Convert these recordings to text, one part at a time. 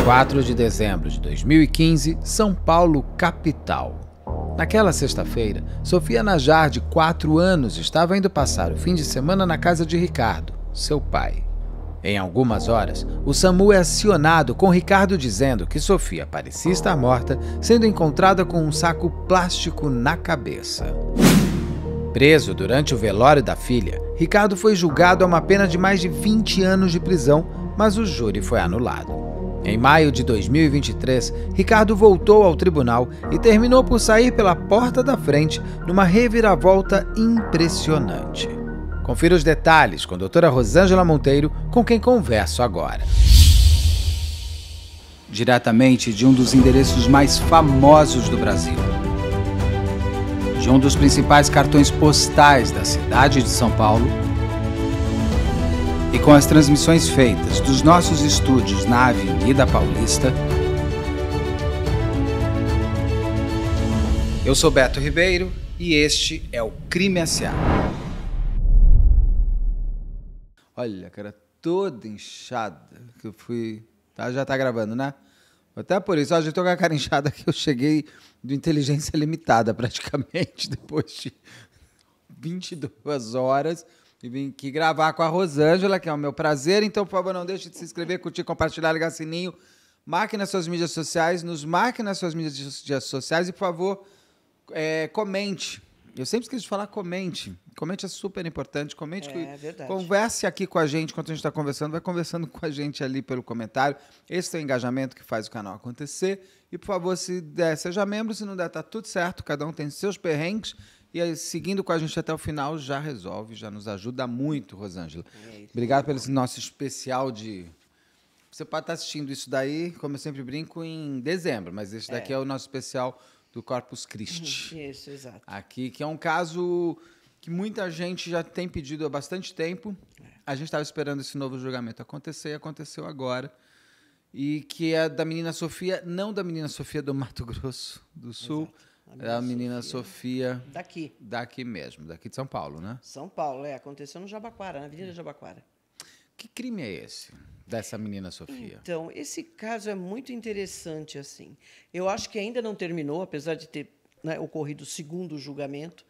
4 de dezembro de 2015, São Paulo, capital. Naquela sexta-feira, Sofia Najar, de 4 anos, estava indo passar o fim de semana na casa de Ricardo, seu pai. Em algumas horas, o SAMU é acionado com Ricardo dizendo que Sofia parecia estar morta, sendo encontrada com um saco plástico na cabeça. Preso durante o velório da filha, Ricardo foi julgado a uma pena de mais de 20 anos de prisão, mas o júri foi anulado. Em maio de 2023, Ricardo voltou ao tribunal e terminou por sair pela porta da frente numa reviravolta impressionante. Confira os detalhes com a doutora Rosângela Monteiro, com quem converso agora. Diretamente de um dos endereços mais famosos do Brasil. De um dos principais cartões postais da cidade de São Paulo. E com as transmissões feitas dos nossos estúdios na Avenida Paulista. Eu sou Beto Ribeiro e este é o Crime S.A. Olha, cara, toda inchada que eu fui... Já tá gravando, né? Até por isso, já tô com a cara inchada que eu cheguei do Inteligência Limitada, praticamente, depois de 22 horas. E vim aqui gravar com a Rosângela, que é o meu prazer. Então, por favor, não deixe de se inscrever, curtir, compartilhar, ligar o sininho. Marque nas suas mídias sociais, nos marque nas suas mídias sociais e, por favor, comente. Eu sempre esqueço de falar comente. Comente é super importante. Comente, verdade. Converse aqui com a gente enquanto a gente está conversando. Vai conversando com a gente ali pelo comentário. Esse é o engajamento que faz o canal acontecer. E, por favor, se der, seja membro. Se não der, tá tudo certo. Cada um tem seus perrengues. E aí, seguindo com a gente até o final, já resolve, já nos ajuda muito, Rosângela. Obrigado pelo nosso especial de... Você pode estar assistindo isso daí, como eu sempre brinco, em dezembro, mas esse daqui é o nosso especial do Corpus Christi. Isso, exato. Aqui, que é um caso que muita gente já tem pedido há bastante tempo. A gente estava esperando esse novo julgamento acontecer e aconteceu agora. E que é da menina Sofia, não da menina Sofia do Mato Grosso do Sul, Exato. é a menina Sofia Daqui mesmo, daqui de São Paulo, né? São Paulo, aconteceu no Jabaquara, na Avenida Jabaquara. Que crime é esse dessa menina Sofia? Então, esse caso é muito interessante, assim. Eu acho que ainda não terminou, apesar de ter ocorrido o segundo julgamento,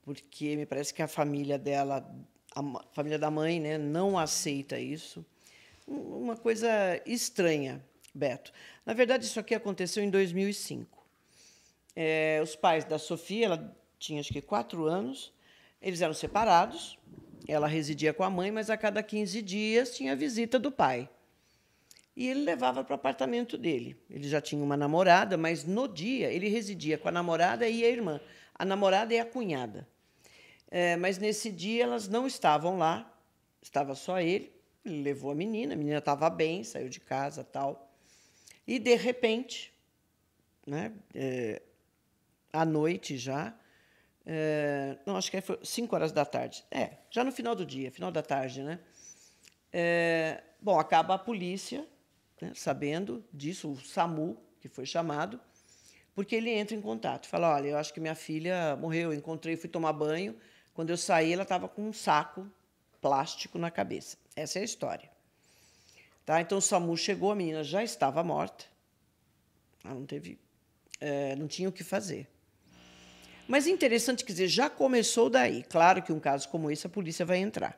porque me parece que a família dela, a família da mãe, né, não aceita isso. Uma coisa estranha, Beto. Na verdade, isso aqui aconteceu em 2005. Os pais da Sofia, ela tinha acho que 4 anos, eles eram separados, ela residia com a mãe, mas a cada 15 dias tinha a visita do pai. E ele levava para o apartamento dele. Ele já tinha uma namorada, mas no dia ele residia com a namorada e a irmã. A namorada e a cunhada. Mas nesse dia elas não estavam lá, estava só ele. Ele levou a menina estava bem, saiu de casa, tal. E, de repente, né, à noite já, não, acho que foi 5 horas da tarde. Já no final do dia, final da tarde, né? Bom, acaba a polícia, né, sabendo disso, o SAMU, que foi chamado, porque ele entra em contato. Fala, olha, eu acho que minha filha morreu, eu encontrei, fui tomar banho. Quando eu saí, ela estava com um saco plástico na cabeça. Essa é a história. Tá? Então, o SAMU chegou, a menina já estava morta. Ela não tinha o que fazer. Mas é interessante, quer dizer, já começou daí. Claro que um caso como esse, a polícia vai entrar.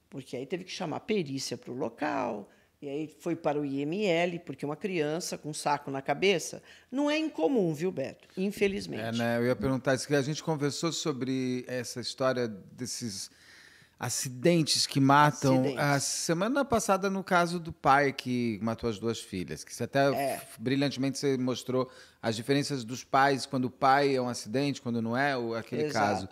Porque aí teve que chamar perícia para o local, e aí foi para o IML, porque uma criança com um saco na cabeça não é incomum, viu, Beto? Infelizmente. Né? Eu ia perguntar isso, que a gente conversou sobre essa história desses acidentes que matam. A semana passada, no caso do pai que matou as 2 filhas, que você até brilhantemente você mostrou as diferenças dos pais, quando o pai é um acidente, quando não é, aquele caso.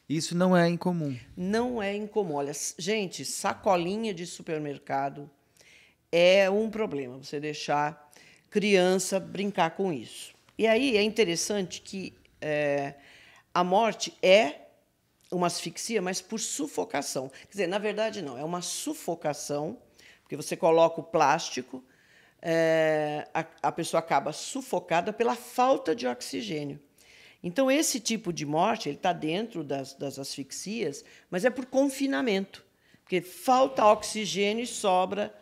Isso não é incomum. Não é incomum. Olha, gente, sacolinha de supermercado é um problema, você deixar criança brincar com isso. E aí é interessante que a morte é uma asfixia, mas por sufocação. Quer dizer, na verdade, não, é uma sufocação, porque você coloca o plástico, a pessoa acaba sufocada pela falta de oxigênio. Então, esse tipo de morte ele está dentro das asfixias, mas é por confinamento, porque falta oxigênio e sobra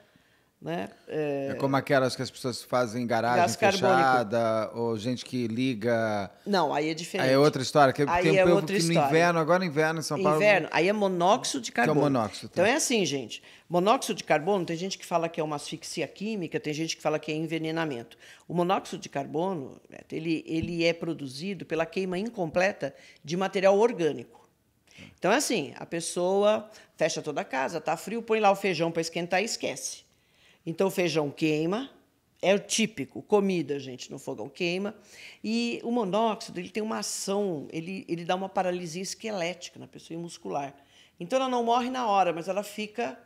né? É como aquelas que as pessoas fazem em garagem Gás carbônico. fechada, ou gente que liga... Não, aí é diferente. Aí é outra história. Que Aí tem é um povo outra que no história. inverno, agora no inverno em São Paulo... Inverno, aí é monóxido de carbono. Que é o monóxido, tá. Então é assim, gente. Monóxido de carbono, tem gente que fala que é uma asfixia química, tem gente que fala que é envenenamento. O monóxido de carbono, ele é produzido pela queima incompleta de material orgânico. Então é assim, a pessoa fecha toda a casa, tá frio, põe lá o feijão para esquentar e esquece. Então o feijão queima, é o típico, comida, gente, no fogão queima. E o monóxido, ele tem uma ação, ele dá uma paralisia esquelética na pessoa e muscular. Então ela não morre na hora, mas ela fica,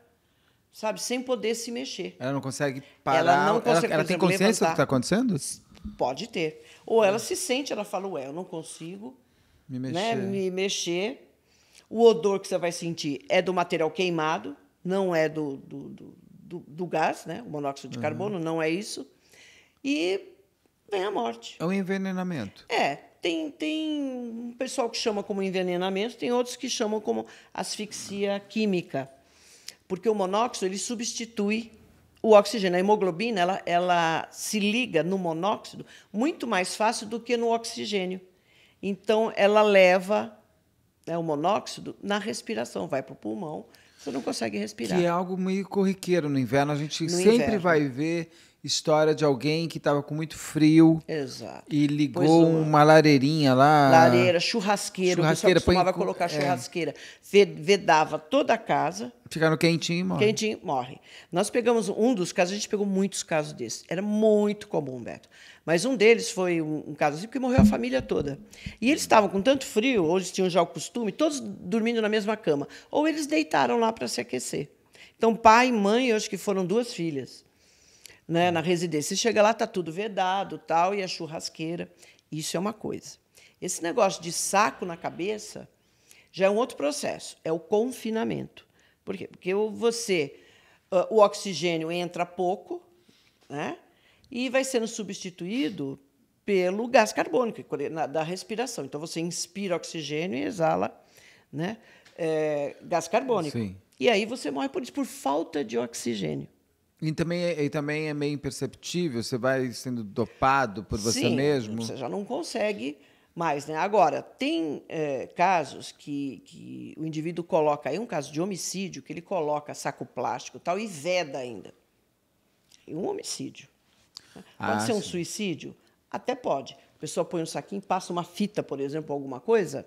sabe, sem poder se mexer. Ela não consegue parar... Ela não consegue, ela por tem exemplo, consciência do que está levantar. acontecendo? Pode ter. Ou ela se sente, ela fala, ué, eu não consigo Me mexer. né, me mexer. O odor que você vai sentir é do material queimado, não é do gás, né? O monóxido de carbono, não é isso. E vem a morte. É um envenenamento. Tem um pessoal que chama como envenenamento, tem outros que chamam como asfixia química, porque o monóxido ele substitui o oxigênio. A hemoglobina ela se liga no monóxido muito mais fácil do que no oxigênio. Então, ela leva o monóxido na respiração, vai para o pulmão, você não consegue respirar. Que é algo meio corriqueiro. No inverno, a gente No sempre inverno. vai ver história de alguém que estava com muito frio Exato. e ligou Pois uma lareirinha lá. Lareira, churrasqueira, o pessoal Churrasqueira, costumava põe- colocar churrasqueira. Vedava toda a casa, Ficar no quentinho e morre. quentinho, morre. Nós pegamos um dos casos, a gente pegou muitos casos desses. Era muito comum, Beto. Mas um deles foi um caso assim, porque morreu a família toda. E eles estavam com tanto frio, ou eles tinham já o costume, todos dormindo na mesma cama. Ou eles deitaram lá para se aquecer. Então, pai e mãe, eu acho que foram 2 filhas, né, na residência. Você chega lá, está tudo vedado, tal, e a churrasqueira. Isso é uma coisa. Esse negócio de saco na cabeça já é um outro processo, é o confinamento. Por quê? Porque o oxigênio entra pouco, né, e vai sendo substituído pelo gás carbônico da respiração. Então, você inspira oxigênio e exala, né, gás carbônico. Sim. E aí você morre por isso, por falta de oxigênio. E também é meio imperceptível, você vai sendo dopado por você Sim, mesmo. você já não consegue mais, né? Agora, tem casos que o indivíduo coloca, aí um caso de homicídio, que ele coloca saco plástico e tal, e veda ainda. E um homicídio. Pode ser um sim. suicídio? Até pode. A pessoa põe um saquinho, passa uma fita, por exemplo, alguma coisa.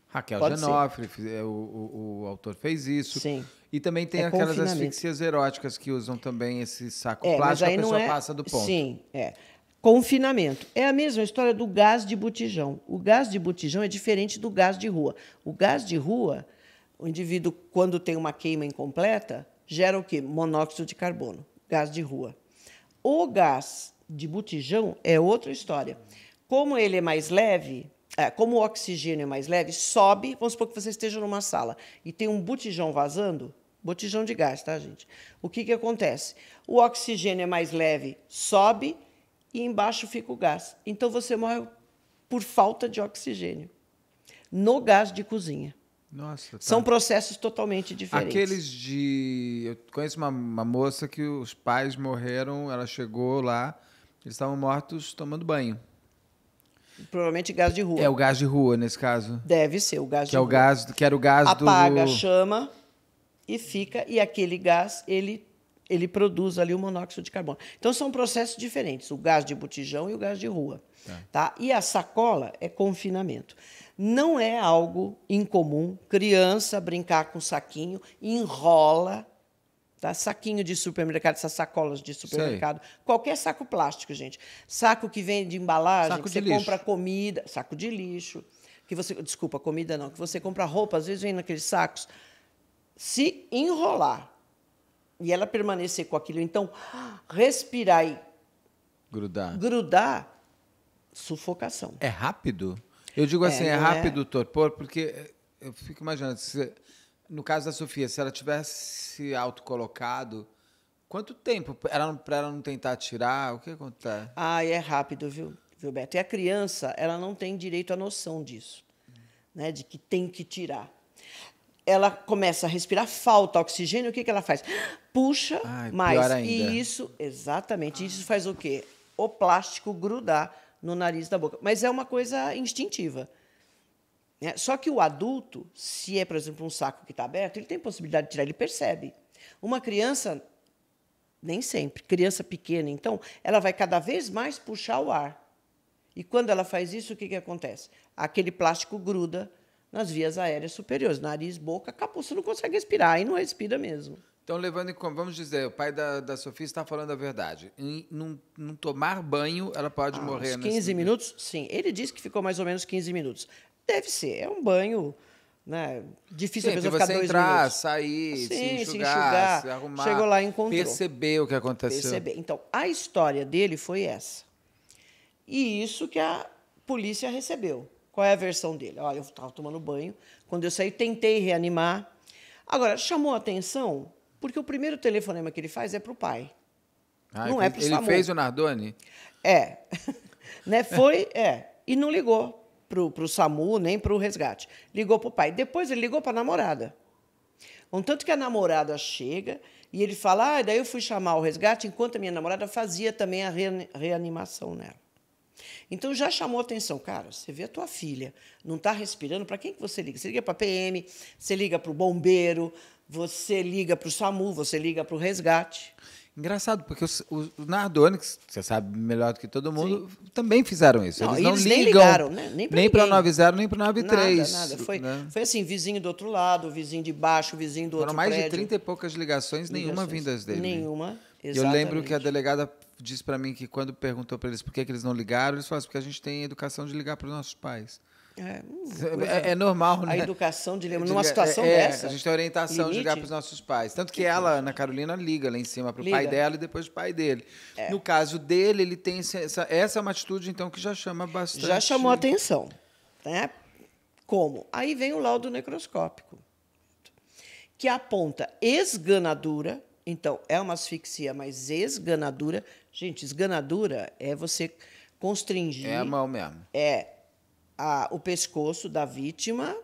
Raquel Pode Genofre, o autor fez isso. Sim. E também tem É aquelas confinamento. asfixias eróticas que usam também esse saco Mas plástico, aí a pessoa não é. passa do ponto. Sim, é. Confinamento. É a mesma história do gás de botijão. O gás de botijão é diferente do gás de rua. O gás de rua, o indivíduo, quando tem uma queima incompleta, gera o quê? Monóxido de carbono, gás de rua. O gás de botijão é outra história. Como ele é mais leve, como o oxigênio é mais leve, sobe. Vamos supor que você esteja numa sala e tem um botijão vazando, botijão de gás, tá, gente? O que acontece? O oxigênio é mais leve, sobe e embaixo fica o gás. Então você morre por falta de oxigênio no gás de cozinha. Nossa, tá. São processos totalmente diferentes. Aqueles de... Eu conheço uma moça que os pais morreram, ela chegou lá, eles estavam mortos tomando banho. Provavelmente gás de rua. É o gás de rua, nesse caso. Deve ser o gás Que de é o rua. gás, que era o gás Apaga, do... chama e fica, e aquele gás, ele produz ali o monóxido de carbono. Então, são processos diferentes, o gás de botijão e o gás de rua. Tá? E a sacola é confinamento. Não é algo incomum criança brincar com saquinho, enrola, tá? Saquinho de supermercado, essas sacolas de supermercado, qualquer saco plástico, gente. Saco que vem de embalagem, Saco que de você lixo. compra comida, saco de lixo, que você, desculpa, comida não, que você compra roupa, às vezes vem naqueles sacos. Se enrolar e ela permanecer com aquilo, então respirar e grudar, sufocação. É rápido? Eu digo assim, é não rápido o torpor, porque eu fico imaginando, no caso da Sofia, se ela tivesse autocolocado, quanto tempo para ela não tentar tirar? O que acontece? É rápido, viu, Beto? E a criança, ela não tem direito à noção disso, né, de que tem que tirar. ela começa a respirar, falta oxigênio, o que ela faz? Puxa mais. Pior ainda. E isso, exatamente, isso faz o quê? O plástico grudar no nariz da boca. Mas é uma coisa instintiva. Né? Só que o adulto, se é, por exemplo, um saco que está aberto, ele tem possibilidade de tirar, ele percebe. Uma criança, nem sempre. Criança pequena, então, ela vai cada vez mais puxar o ar. E quando ela faz isso, o que acontece? Aquele plástico gruda nas vias aéreas superiores, nariz, boca, acabou, você não consegue respirar, aí não respira mesmo. Então, levando em conta, vamos dizer, o pai da Sofia está falando a verdade. Em não tomar banho, ela pode morrer. Uns 15 minutos? Sim. Ele disse que ficou mais ou menos 15 minutos. Deve ser. É um banho, né? Difícil a pessoa ficar 2 entrar, minutos. sair, Sim, se enxugar, se arrumar. Chegou lá e encontrou. Perceber o que aconteceu. Perceber. Então, a história dele foi essa. E isso que a polícia recebeu. Qual é a versão dele? Olha, eu estava tomando banho. Quando eu saí, tentei reanimar. Agora, chamou a atenção porque o primeiro telefonema que ele faz é para o pai. Não é para o SAMU. Ele fez o Nardoni? É. Né? E não ligou para o SAMU nem para o resgate. Ligou para o pai. Depois ele ligou para a namorada. Contanto que a namorada chega e ele fala, daí eu fui chamar o resgate enquanto a minha namorada fazia também a reanimação nela. Então já chamou a atenção. Cara, você vê a tua filha, não está respirando, para quem que você liga? Você liga para a PM, você liga para o bombeiro, você liga para o SAMU, você liga para o resgate. Engraçado, porque o Nardoni, que você sabe melhor do que todo mundo, também fizeram isso. Não, eles não eles ligam nem ligaram, né? Nem para o 90, nem para o 93. Nada. Né? Foi assim, vizinho do outro lado, vizinho de baixo, vizinho do outro prédio. Foram mais prédio. de 30 e poucas ligações, nenhuma vindas dele. Nenhuma, exatamente. Eu lembro que a delegada disse para mim que quando perguntou para eles por que eles não ligaram, eles falaram assim, porque a gente tem educação de ligar para os nossos pais. É normal, né? A educação de ligar numa situação dessa. A gente tem orientação de ligar para os nossos pais. Tanto que ela, Ana Carolina, liga lá em cima para o pai dela e depois para o pai dele. No caso dele, ele tem essa é uma atitude, então, que já chama bastante. Já chamou a atenção. Né? Como? Aí vem o laudo necroscópico, que aponta esganadura. Então, é uma asfixia, mas esganadura. Gente, esganadura é você constringir. É a mão mesmo. O pescoço da vítima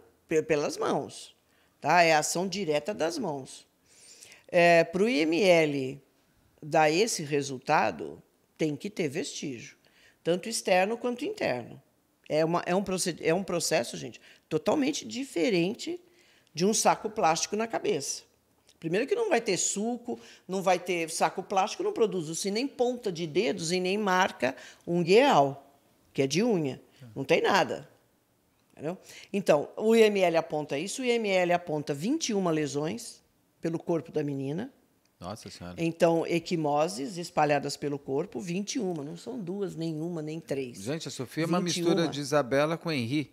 pelas mãos. Tá? É a ação direta das mãos. Para o IML dar esse resultado, tem que ter vestígio, tanto externo quanto interno. É um processo, gente, totalmente diferente de um saco plástico na cabeça. Primeiro que não vai ter suco, não vai ter saco plástico, não produz assim, nem ponta de dedos e nem marca ungueal, que é de unha. Não tem nada. Entendeu? Então, o IML aponta isso, o IML aponta 21 lesões pelo corpo da menina. Nossa Senhora. Então, equimoses espalhadas pelo corpo, 21. Não são 2, nem 1, nem 3. Gente, a Sofia é uma mistura de Isabela com Henri.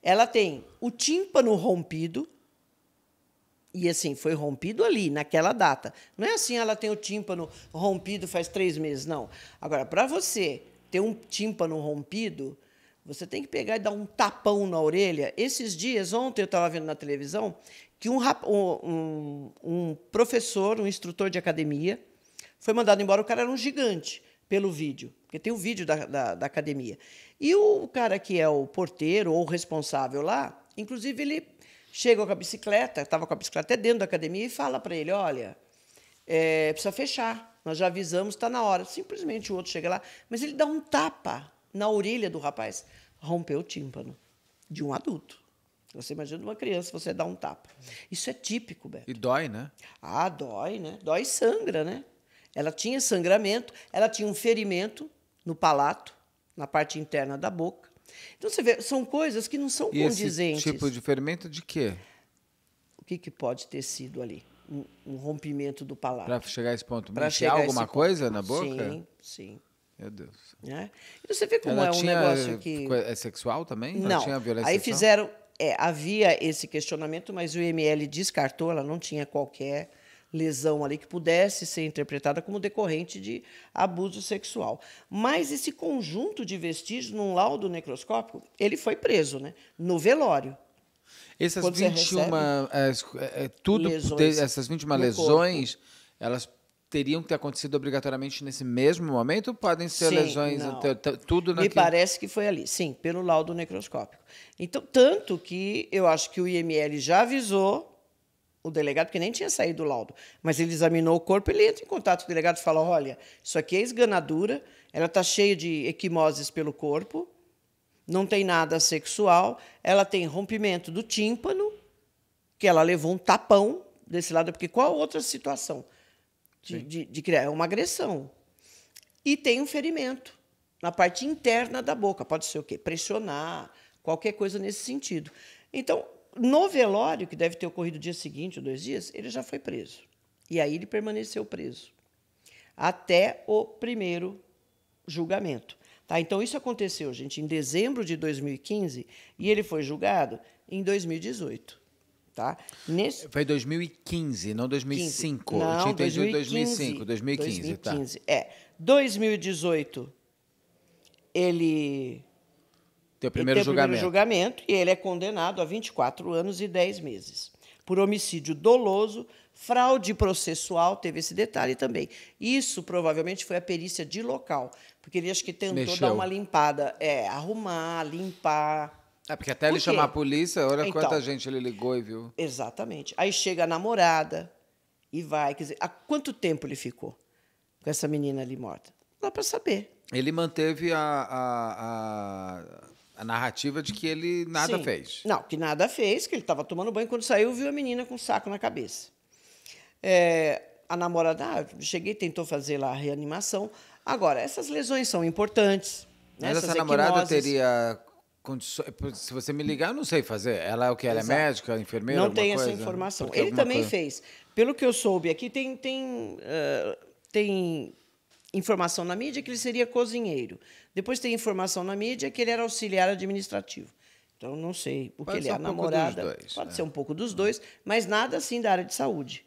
Ela tem o tímpano rompido, e assim, foi rompido ali, naquela data. Não é assim, ela tem o tímpano rompido faz 3 meses, não. Agora, para você ter um tímpano rompido, você tem que pegar e dar um tapão na orelha. Esses dias, ontem eu estava vendo na televisão que um professor, um instrutor de academia, foi mandado embora. O cara era um gigante pelo vídeo, porque tem o vídeo da academia. E o cara que é o porteiro ou o responsável lá, inclusive, ele chega com a bicicleta, estava com a bicicleta até dentro da academia, e fala para ele, olha, precisa fechar, nós já avisamos, está na hora. Simplesmente o outro chega lá, mas ele dá um tapa na orelha do rapaz, rompeu o tímpano de um adulto. Você imagina uma criança, você dá um tapa. Isso é típico, Beto. E dói, né? Dói, né? Dói e sangra, né? Ela tinha sangramento, ela tinha um ferimento no palato, na parte interna da boca. Então, você vê, são coisas que não são condizentes. Esse tipo de ferimento de quê? O que pode ter sido ali? Um rompimento do palato. Para chegar a esse ponto. Mexer alguma coisa na boca? Sim. Meu Deus. Né? E você vê como é um negócio que... É sexual também? Não. Tinha violência Aí sexual? fizeram... havia esse questionamento, mas o IML descartou, ela não tinha qualquer lesão ali que pudesse ser interpretada como decorrente de abuso sexual. Mas esse conjunto de vestígios, num laudo necroscópico, ele foi preso, né? No velório. Essas Quando 21, essas 21 lesões, elas teriam que ter acontecido obrigatoriamente nesse mesmo momento ou podem ser Sim, lesões, não. tudo Me naquele... parece que foi ali, sim, pelo laudo necroscópico. Então, tanto que eu acho que o IML já avisou o delegado, porque nem tinha saído o laudo, mas ele examinou o corpo, ele entra em contato com o delegado e fala, olha, isso aqui é esganadura, ela está cheia de equimoses pelo corpo, não tem nada sexual, ela tem rompimento do tímpano, que ela levou um tapão desse lado, porque qual outra situação de criar? É uma agressão. E tem um ferimento na parte interna da boca, pode ser o quê? Pressionar, qualquer coisa nesse sentido. Então, no velório, que deve ter ocorrido no dia seguinte ou 2 dias, ele já foi preso. E aí ele permaneceu preso até o primeiro julgamento. Tá? Então, isso aconteceu, gente, em dezembro de 2015 e ele foi julgado em 2018. Tá? Foi 2015, não 2005. Não, eu tinha entendido 2015. 2015, tá. 2018, ele... Teu primeiro julgamento e ele é condenado a 24 anos e 10 meses por homicídio doloso, fraude processual, teve esse detalhe também. Isso provavelmente foi a perícia de local, porque ele acho que tentou dar uma limpada, arrumar, limpar. Porque até ele chamar a polícia, olha então, quanta gente ele ligou e viu. Exatamente. Aí chega a namorada e vai, quer dizer, há quanto tempo ele ficou com essa menina ali morta? Não dá para saber. Ele manteve a narrativa de que ele nada fez. Não, que nada fez, que ele estava tomando banho, quando saiu, viu a menina com um saco na cabeça. A namorada, cheguei, tentou fazer lá a reanimação. Agora, essas lesões são importantes. Mas essa namorada teria condições... Se você me ligar, eu não sei fazer. Ela é o que? Ela é médica, enfermeira, não tem coisa? Essa informação. Ele também fez. Pelo que eu soube aqui, tem informação na mídia que ele seria cozinheiro. Depois tem informação na mídia que ele era auxiliar administrativo. Então, não sei o que ele é. A namorada pode ser um pouco dos dois, mas nada assim da área de saúde.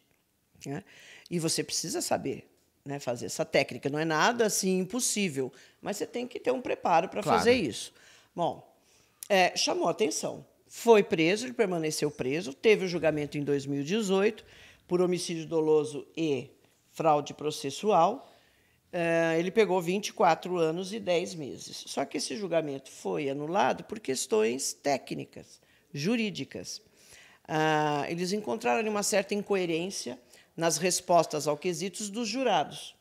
Né? E você precisa saber, né, fazer essa técnica. Não é nada assim impossível, mas você tem que ter um preparo para fazer isso. Bom, chamou a atenção. Foi preso, ele permaneceu preso, teve o julgamento em 2018 por homicídio doloso e fraude processual. Ele pegou 24 anos e 10 meses. Só que esse julgamento foi anulado por questões técnicas, jurídicas. Eles encontraram ali uma certa incoerência nas respostas aos quesitos dos jurados.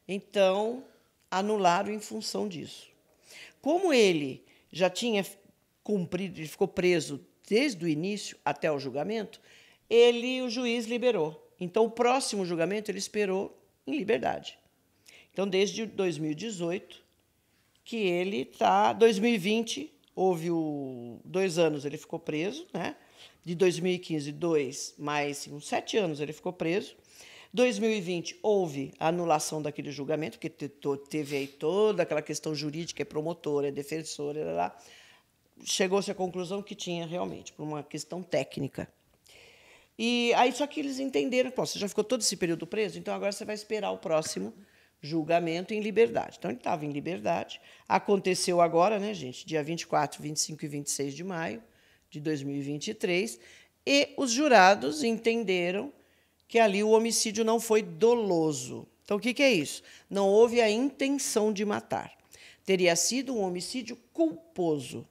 Então, anularam em função disso. Como ele já tinha cumprido, ele ficou preso desde o início até o julgamento, o juiz liberou. Então, o próximo julgamento ele esperou em liberdade. Então, desde 2018, que ele está... 2020, houve 2 anos, ele ficou preso, né? De 2015, mais uns 7 anos ele ficou preso. 2020, houve a anulação daquele julgamento, porque teve aí toda aquela questão jurídica, é promotora, é defensora, lá. Chegou-se à conclusão que tinha realmente, por uma questão técnica. E aí, só que eles entenderam, você já ficou todo esse período preso, então agora você vai esperar o próximo julgamento em liberdade. Então, ele estava em liberdade. Aconteceu agora, né, gente, dia 24, 25 e 26 de maio de 2023, e os jurados entenderam que ali o homicídio não foi doloso. Então, o que é isso? Não houve a intenção de matar. Teria sido um homicídio culposo.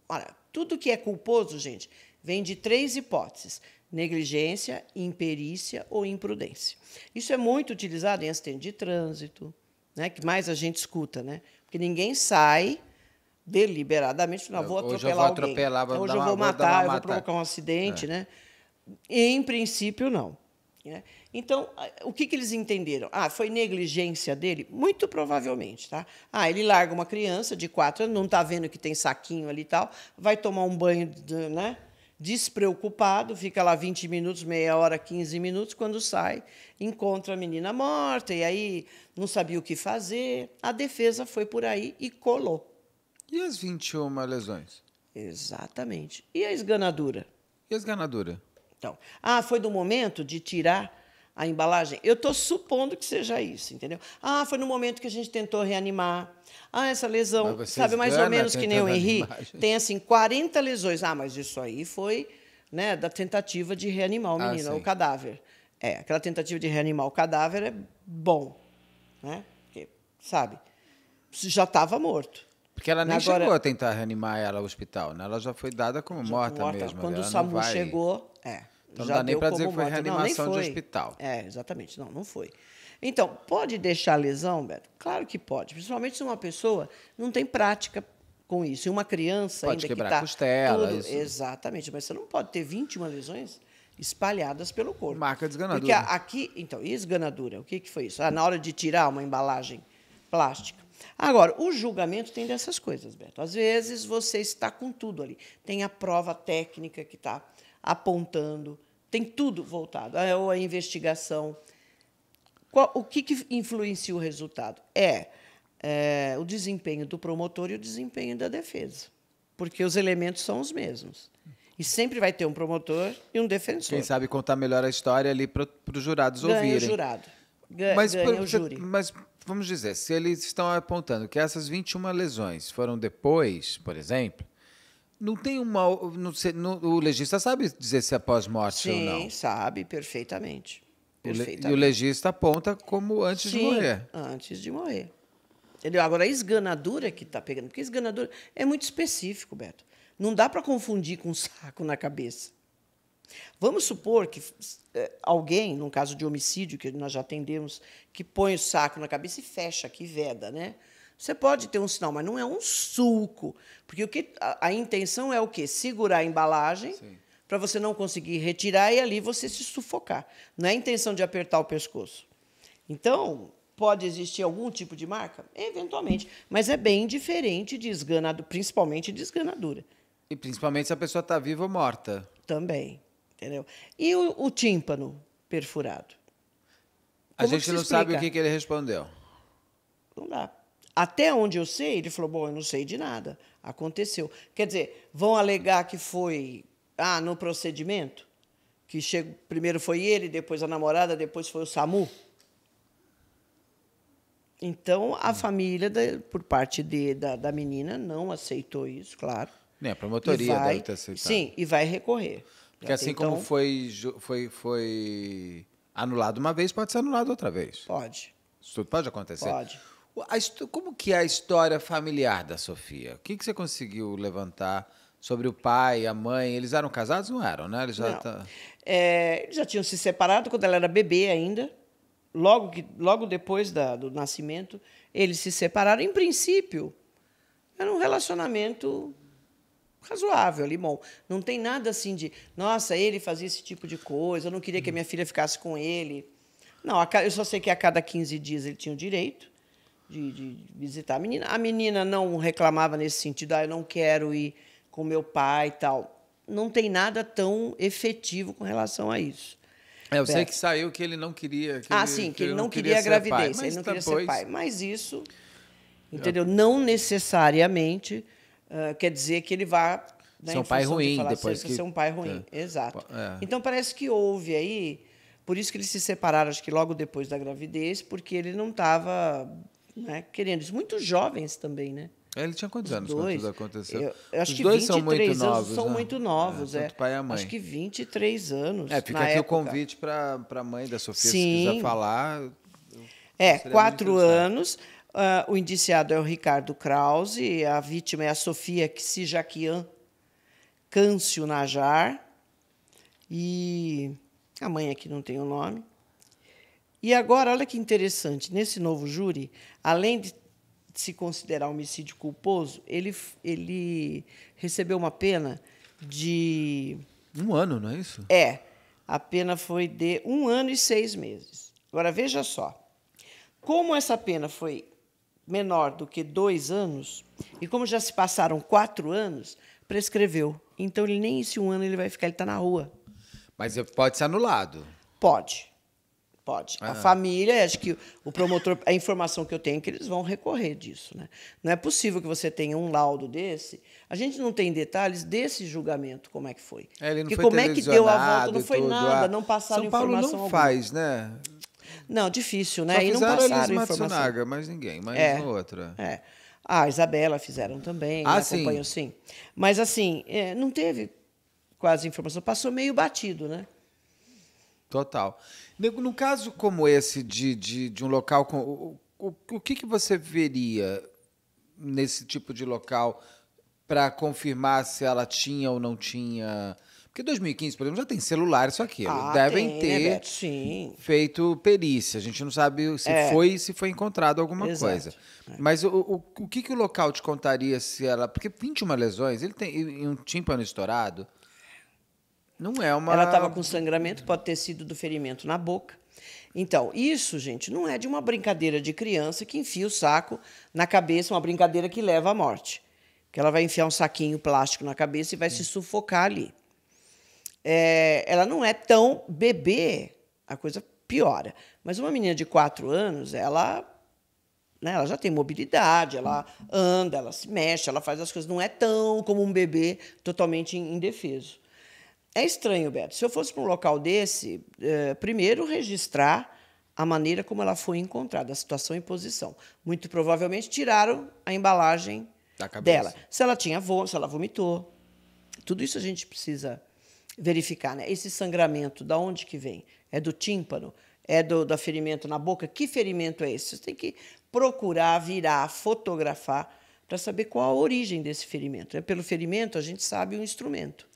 Olha, tudo que é culposo, gente, vem de 3 hipóteses: negligência, imperícia ou imprudência. Isso é muito utilizado em acidente de trânsito, né, que mais a gente escuta, né? Porque ninguém sai deliberadamente, não, vou atropelar alguém. Hoje eu vou matar, eu vou provocar um acidente, né? E, em princípio, não. Né? Então, o que eles entenderam? Foi negligência dele? Muito provavelmente. Tá? Ele larga uma criança de 4 anos, não está vendo que tem saquinho ali e tal, vai tomar um banho, né, despreocupado, fica lá 20 minutos, meia hora, 15 minutos, quando sai, encontra a menina morta, e aí não sabia o que fazer. A defesa foi por aí e colou. E as 21 lesões? Exatamente. E a esganadura? E a esganadura? Então, foi do momento de tirar a embalagem? Eu estou supondo que seja isso, entendeu? Foi no momento que a gente tentou reanimar. Essa lesão, sabe, mais ou menos que nem o Henri, tem assim 40 lesões. Mas isso aí foi, né, da tentativa de reanimar o menino, o cadáver. aquela tentativa de reanimar o cadáver é bom, né? Porque, sabe, já estava morto. Porque ela nem chegou a tentar reanimar ela ao hospital, né? Ela já foi dada como morta mesmo. Quando o ela SAMU não vai... chegou, então já não dá nem deu para dizer que como foi morta. reanimação Não, nem de foi. hospital. Exatamente. Não foi. Então, pode deixar lesão, Beto? Claro que pode. Principalmente se uma pessoa não tem prática com isso. E uma criança pode ainda quebrar que está costela. Isso. Exatamente. Mas você não pode ter 21 lesões espalhadas pelo corpo. Marca de esganadura. Porque aqui... Então, e esganadura? O que foi isso? Na hora de tirar uma embalagem plástica. Agora, o julgamento tem dessas coisas, Beto. Às vezes você está com tudo ali. Tem a prova técnica que está apontando, tem tudo voltado. Ou a investigação. O que influencia o resultado? O desempenho do promotor e o desempenho da defesa. Porque os elementos são os mesmos. E sempre vai ter um promotor e um defensor. Quem sabe contar melhor a história ali para os jurados ouvirem. Ganha o jurado. Ganha o júri. Mas vamos dizer, se eles estão apontando que essas 21 lesões foram depois, por exemplo, não tem uma... o legista sabe dizer se é pós-morte ou não? Sim, sabe perfeitamente. E o legista aponta como antes de morrer. Antes de morrer. Entendeu? Agora, a esganadura que está pegando, porque a esganadura é muito específico, Beto. Não dá para confundir com um saco na cabeça. Vamos supor que alguém, num caso de homicídio, que nós já atendemos, que põe o saco na cabeça e fecha aqui, veda, né? Você pode ter um sinal, mas não é um sulco. Porque a intenção é o quê? Segurar a embalagem para você não conseguir retirar e ali você se sufocar. Não é a intenção de apertar o pescoço. Então, pode existir algum tipo de marca? Eventualmente. Mas é bem diferente de esganadura, principalmente de esganadura. E principalmente se a pessoa está viva ou morta. Também. Entendeu? E o tímpano perfurado? A gente não sabe o que ele respondeu. Não dá. Até onde eu sei, ele falou, bom, eu não sei de nada. Aconteceu. Quer dizer, vão alegar que foi no procedimento? Que primeiro foi ele, depois a namorada, depois foi o SAMU? Então, a família, por parte da menina, não aceitou isso, claro. Nem a promotoria deve ter aceitado. Sim, e vai recorrer. Porque assim como foi anulado uma vez, pode ser anulado outra vez. Pode. Isso tudo pode acontecer? Pode. Como que é a história familiar da Sofia? O que você conseguiu levantar sobre o pai, a mãe? Eles eram casados? Não eram, né? Eles já tinham se separado quando ela era bebê ainda. Logo depois do nascimento, eles se separaram. Em princípio, era um relacionamento razoável ali, bom. Não tem nada assim de, nossa, ele fazia esse tipo de coisa, eu não queria que a minha filha ficasse com ele. Não, eu só sei que a cada 15 dias ele tinha o direito de visitar a menina. A menina não reclamava nesse sentido, eu não quero ir com meu pai e tal. Não tem nada tão efetivo com relação a isso. Eu sei que saiu que ele não queria... Que ele não queria a gravidez, ele não queria ser pai. Mas isso, entendeu? Não necessariamente quer dizer que ele vá... Né, ser um pai ruim, depois que... Ser um pai ruim, exato. É. Então, parece que houve aí... Por isso que eles se separaram, acho que logo depois da gravidez, porque ele não estava querendo isso. Muito jovens também, né? Ele tinha quantos anos quando tudo aconteceu? Eu acho Os que dois 23 são muito anos novos. são muito novos. Tanto o pai e a mãe. Acho que 23 anos. Fica aqui o convite para a mãe da Sofia, Sim. se quiser falar. 4 anos. O indiciado é o Ricardo Krause, a vítima é a Sofia Xijaquian Câncio Najar, e a mãe aqui não tem o nome. E agora, olha que interessante, nesse novo júri, além de se considerar homicídio culposo, ele recebeu uma pena de... 1 ano, não é isso? A pena foi de 1 ano e 6 meses. Agora, veja só. Como essa pena foi menor do que 2 anos, e como já se passaram 4 anos, prescreveu. Então, ele nem esse 1 ano ele vai ficar, ele está na rua. Mas pode ser anulado. Pode. A família, acho que o promotor, a informação que eu tenho é que eles vão recorrer disso, né? Não é possível que você tenha um laudo desse. A gente não tem detalhes desse julgamento, como é que foi. Ele não porque foi como é que deu a volta, não foi tudo. nada, não passaram São Paulo informação não alguma. faz, né? Não, difícil, né? Só E não fizeram passaram Elis informação. Matsunaga, mas ninguém, mais outra. A Isabela fizeram também, acompanhou, sim. Mas, assim, não teve quase informação, passou meio batido, né? Total. No caso como esse de um local com... O que você veria nesse tipo de local para confirmar se ela tinha ou não tinha... Porque 2015, por exemplo, já tem celular, isso aqui. Devem tem, ter né, Beto? Sim. feito perícia. A gente não sabe se foi encontrado alguma Exato. coisa. Mas o que o local te contaria se ela... Porque 21 lesões, ele tem e um tímpano estourado, não é uma... Ela estava com sangramento, pode ter sido do ferimento na boca. Então, isso, gente, não é de uma brincadeira de criança que enfia o saco na cabeça, uma brincadeira que leva à morte. Que ela vai enfiar um saquinho plástico na cabeça e vai se sufocar ali. Ela não é tão bebê, a coisa piora. Mas uma menina de 4 anos, ela já tem mobilidade, ela anda, ela se mexe, ela faz as coisas. Não é tão como um bebê totalmente indefeso. É estranho, Beto. Se eu fosse para um local desse, primeiro registrar a maneira como ela foi encontrada, a situação e posição. Muito provavelmente tiraram a embalagem dela. Se ela tinha se ela vomitou. Tudo isso a gente precisa verificar, né? Esse sangramento, da onde que vem? É do tímpano? É do ferimento na boca? Que ferimento é esse? Você tem que procurar, virar, fotografar para saber qual a origem desse ferimento. Pelo ferimento, a gente sabe o instrumento.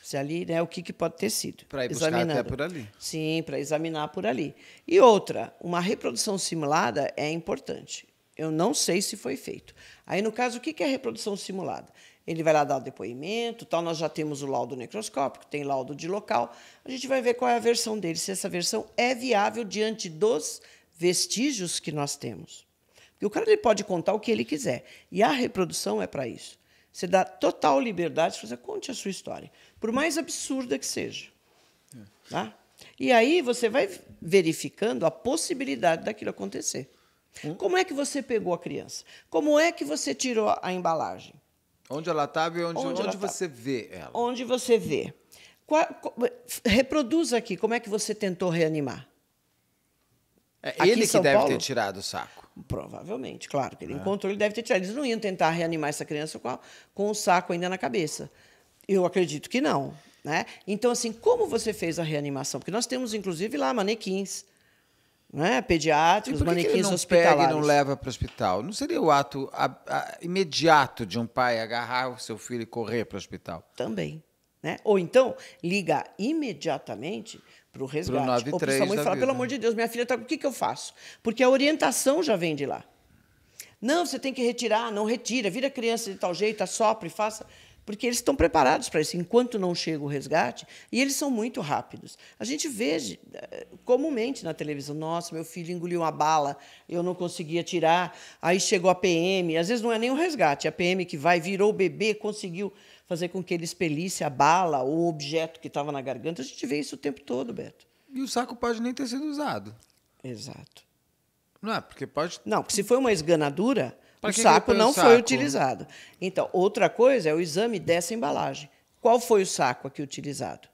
Se ali, né, o que pode ter sido. Para ir buscar até por ali. Sim, para examinar por ali. E outra, uma reprodução simulada é importante. Eu não sei se foi feito. Aí, no caso, o que é reprodução simulada? Ele vai lá dar o depoimento, tal. Nós já temos o laudo necroscópico, tem laudo de local. A gente vai ver qual é a versão dele, se essa versão é viável diante dos vestígios que nós temos. Porque o cara ele pode contar o que ele quiser. E a reprodução é para isso. Você dá total liberdade de fazer, conte a sua história, por mais absurda que seja. Tá? E aí você vai verificando a possibilidade daquilo acontecer. Como é que você pegou a criança? Como é que você tirou a embalagem? Onde ela estava e onde você vê ela? Onde você vê. Reproduz aqui, como é que você tentou reanimar? Ele que deve ter tirado o saco. Provavelmente, claro, que ele encontrou, ele deve ter tirado. Eles não iam tentar reanimar essa criança com o saco ainda na cabeça. Eu acredito que não. Né? Então, assim, como você fez a reanimação? Porque nós temos, inclusive, lá manequins, né? Pediátricos, manequins hospitalares. Pega e não leva para o hospital? Não seria o ato imediato de um pai agarrar o seu filho e correr para o hospital? Também. Né? Ou então, ligar imediatamente para o resgate. Pro 93 ou para sua mãe e falar, pelo amor de Deus, minha filha está... O que eu faço? Porque a orientação já vem de lá. Não, você tem que retirar, não retira, vira a criança de tal jeito, assopra e faça... Porque eles estão preparados para isso, enquanto não chega o resgate, e eles são muito rápidos. A gente vê comumente na televisão, nossa, meu filho engoliu uma bala, eu não conseguia tirar, aí chegou a PM, às vezes não é nem o resgate, é a PM que vai, virou o bebê, conseguiu fazer com que ele expelisse a bala ou o objeto que estava na garganta. A gente vê isso o tempo todo, Beto. E o saco pode nem ter sido usado. Exato. Não é, porque pode... Não, porque se foi uma esganadura... O saco não foi utilizado. Então, outra coisa é o exame dessa embalagem. Qual foi o saco aqui utilizado?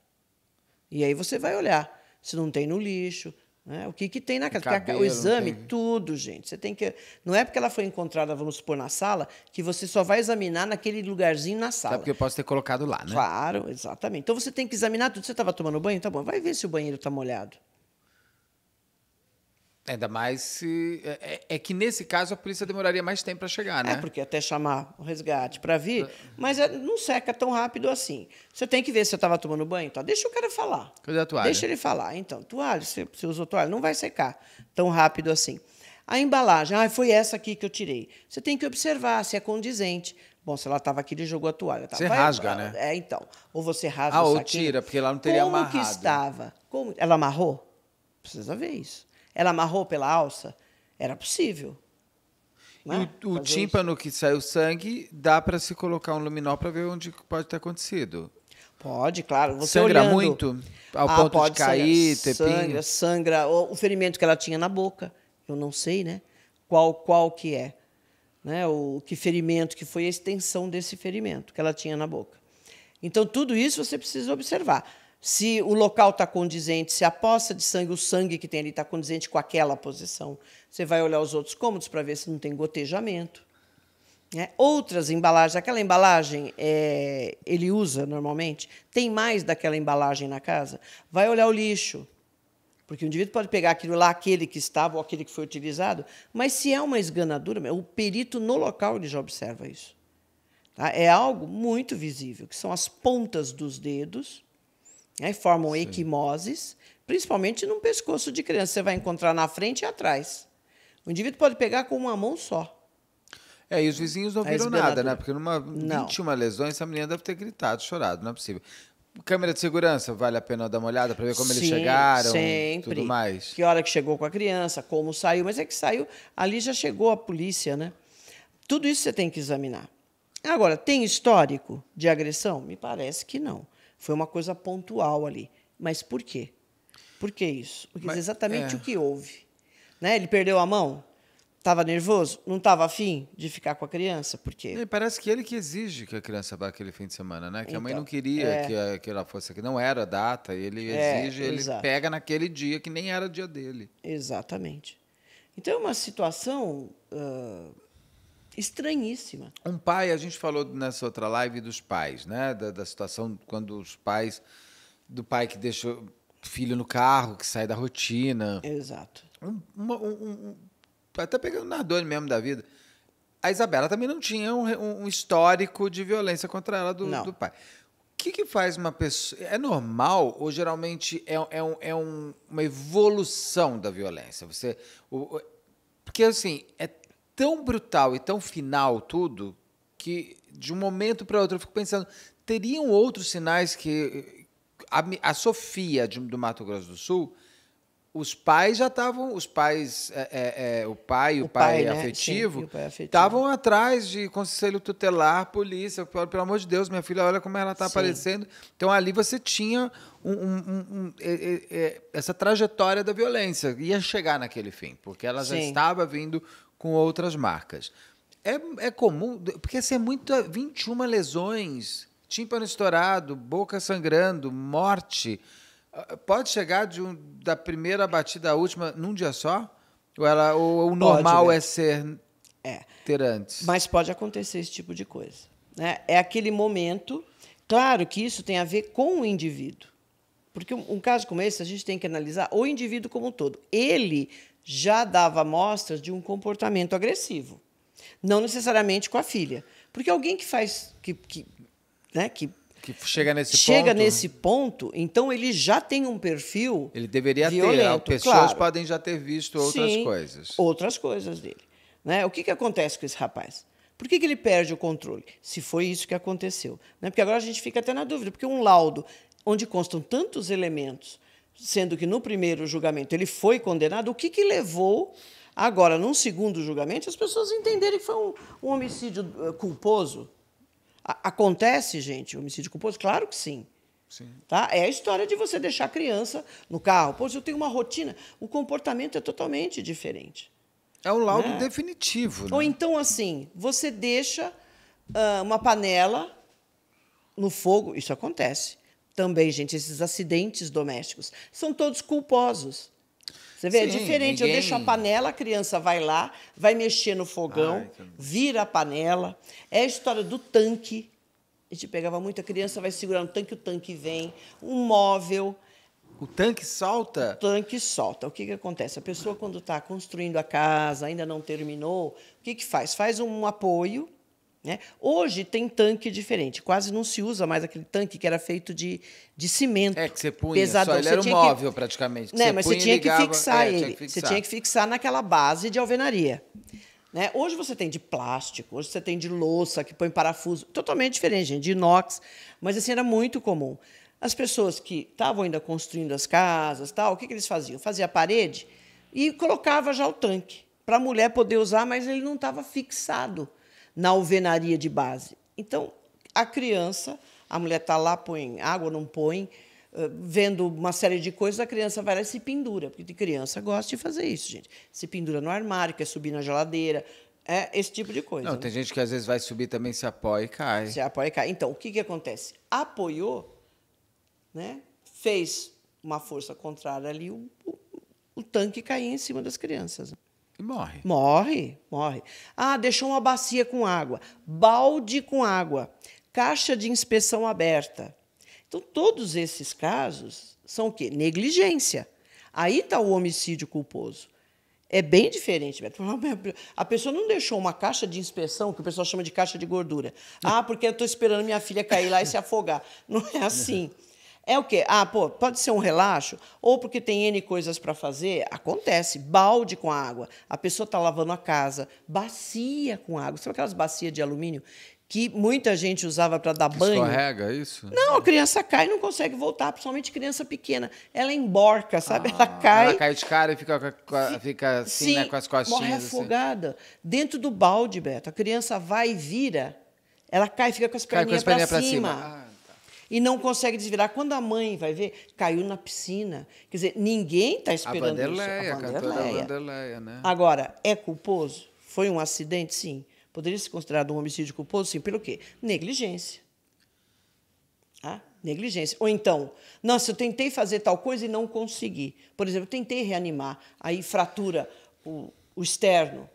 E aí você vai olhar se não tem no lixo, né? O que tem na casa. Cabelo, o exame, tudo, gente. Você tem que. Não é porque ela foi encontrada, vamos supor, na sala, que você só vai examinar naquele lugarzinho na sala. É porque eu posso ter colocado lá, né? Claro, exatamente. Então você tem que examinar tudo. Você estava tomando banho? Tá bom, vai ver se o banheiro está molhado. Ainda mais se... É que, nesse caso, a polícia demoraria mais tempo para chegar, né? Porque até chamar o resgate para vir, mas não seca tão rápido assim. Você tem que ver se eu estava tomando banho. Então, deixa o cara falar. Cadê a toalha? Deixa ele falar. Então, toalha, você usou toalha, não vai secar tão rápido assim. A embalagem, foi essa aqui que eu tirei. Você tem que observar se é condizente. Bom, se ela estava aqui, ele jogou a toalha. Tá? Você rasga, né? Então. Ou você rasga o ou saquinho. tira, porque ela não teria amarrado. Como que estava? Ela amarrou? Precisa ver isso. Ela amarrou pela alça? Era possível. Né? O tímpano que saiu sangue, dá para se colocar um luminol para ver onde pode ter acontecido? Pode, claro. Você sangra olhando, muito? Ao ponto de cair, ter pinho? Sangra. O ferimento que ela tinha na boca. Eu não sei, né? Qual que é. Né? Que ferimento que foi a extensão desse ferimento que ela tinha na boca. Então, tudo isso você precisa observar. Se o local está condizente, se a poça de sangue, o sangue que tem ali está condizente com aquela posição, você vai olhar os outros cômodos para ver se não tem gotejamento. Né? Outras embalagens, aquela embalagem ele usa normalmente, tem mais daquela embalagem na casa, vai olhar o lixo. Porque o indivíduo pode pegar aquilo lá, aquele que estava ou aquele que foi utilizado, mas se é uma esganadura, o perito no local ele já observa isso. Tá? É algo muito visível, que são as pontas dos dedos, né, formam equimoses, principalmente no pescoço de criança. Você vai encontrar na frente e atrás. O indivíduo pode pegar com uma mão só. E os vizinhos não viram nada, né? Porque numa 21 lesões, essa menina deve ter gritado, chorado, não é possível. Câmera de segurança, vale a pena dar uma olhada para ver como eles chegaram e tudo mais? Que hora que chegou com a criança, como saiu. Mas é que saiu, ali já chegou a polícia, né? Tudo isso você tem que examinar. Agora, tem histórico de agressão? Me parece que não. Foi uma coisa pontual ali. Mas por quê? Por que isso? Porque exatamente o que houve. Né? Ele perdeu a mão? Estava nervoso? Não estava afim de ficar com a criança? Por quê? Parece que ele que exige que a criança vá aquele fim de semana, né? Que a mãe não queria que ela fosse aqui. Não era a data, ele exige, ele pega naquele dia que nem era dia dele. Exatamente. Então, é uma situação estranhíssima. Um pai, a gente falou nessa outra live dos pais, né? Da situação quando os pais... Do pai que deixa o filho no carro, que sai da rotina. Exato. Até pegando na dor mesmo da vida. A Isabela também não tinha um histórico de violência contra ela do pai. O que faz uma pessoa... É normal ou geralmente uma evolução da violência? Porque, assim, é tão brutal e tão final tudo que, de um momento para outro, eu fico pensando, teriam outros sinais que... A Sofia, do Mato Grosso do Sul... Os pais já estavam, o pai afetivo, né? Estavam atrás de conselho tutelar, polícia, pelo amor de Deus, minha filha, olha como ela está aparecendo. Então, ali você tinha essa trajetória da violência, ia chegar naquele fim, porque ela já estava vindo com outras marcas. É comum, porque assim, 21 lesões, tímpano estourado, boca sangrando, morte... Pode chegar da primeira batida à última num dia só? Ou o normal ter antes? Mas pode acontecer esse tipo de coisa. Né? É aquele momento... Claro que isso tem a ver com o indivíduo. Porque um caso como esse, a gente tem que analisar o indivíduo como um todo. Ele já dava mostras de um comportamento agressivo. Não necessariamente com a filha. Porque alguém que faz... Que chega nesse ponto, então ele já tem um perfil ele deveria violento. Ter. Pessoas podem já ter visto outras coisas. Outras coisas dele. Né? O que acontece com esse rapaz? Por que ele perde o controle? Se foi isso que aconteceu. Né? Porque agora a gente fica até na dúvida, porque um laudo onde constam tantos elementos, sendo que no primeiro julgamento ele foi condenado, o que levou agora, num segundo julgamento, as pessoas entenderem que foi um homicídio culposo? Acontece, gente, homicídio culposo? Claro que sim. Tá? É a história de você deixar a criança no carro. Pô, se eu tenho uma rotina, o comportamento é totalmente diferente. É um laudo definitivo. Né? Ou então, assim, você deixa uma panela no fogo. Isso acontece. Também, gente, esses acidentes domésticos são todos culposos. Você vê, é diferente. Eu deixo a panela, a criança vai lá, vai mexer no fogão, vira a panela. É a história do tanque. A gente pegava muita criança, vai segurar no tanque, o tanque vem. Um móvel. O tanque solta? O tanque solta. O que acontece? A pessoa, quando está construindo a casa, ainda não terminou, o que faz? Faz um apoio. Né? Hoje tem tanque diferente. Quase não se usa mais aquele tanque que era feito de cimento. Que você punha, pesadão. Ele era um móvel praticamente. Né? Mas você tinha que fixar ele. Você tinha que fixar naquela base de alvenaria. Né? Hoje você tem de plástico, hoje você tem de louça, que põe parafuso. Totalmente diferente, gente, de inox. Mas assim, era muito comum. As pessoas que estavam ainda construindo as casas, o que eles faziam? Fazia a parede e colocava já o tanque, para a mulher poder usar, mas ele não estava fixado na alvenaria de base. Então, a criança, a mulher está lá, põe água, não põe, vendo uma série de coisas, a criança vai lá e se pendura, porque criança gosta de fazer isso, gente. Se pendura no armário, quer subir na geladeira, esse tipo de coisa. Não, né? Tem gente que às vezes vai subir também, se apoia e cai. Se apoia e cai. Então, o que acontece? Apoiou, né? Fez uma força contrária ali, o tanque caía em cima das crianças. E morre. Morre. Deixou uma bacia com água, balde com água, caixa de inspeção aberta. Então, todos esses casos são o quê? Negligência. Aí está o homicídio culposo. É bem diferente, Beto. A pessoa não deixou uma caixa de inspeção, que o pessoal chama de caixa de gordura. Ah, porque eu estou esperando minha filha cair lá e se afogar. Não é assim. É o quê? Ah, pô, pode ser um relaxo, ou porque tem N coisas para fazer. Acontece. Balde com água. A pessoa está lavando a casa. Bacia com água. Sabe aquelas bacias de alumínio que muita gente usava para dar banho? Escorrega isso? Não, a criança cai e não consegue voltar, principalmente criança pequena. Ela emborca, sabe? Ela cai. Ela cai de cara e fica assim, Sim, né, com as costinhas. morre assim. afogada. Dentro do balde, Beto. A criança vai e vira. Ela cai e fica com as Cai com as perninhas para perninhas pra cima. cima. E não consegue desvirar. Quando a mãe vai ver, caiu na piscina. Quer dizer, ninguém está A esperando isso. Vanderleia, a cantora Vanderleia, né? Agora, é culposo? Foi um acidente? Sim. Poderia ser considerado um homicídio culposo? Sim. Pelo quê? Negligência. Ah, negligência. Ou então, nossa, eu tentei fazer tal coisa e não consegui. Por exemplo, eu tentei reanimar, aí fratura o externo,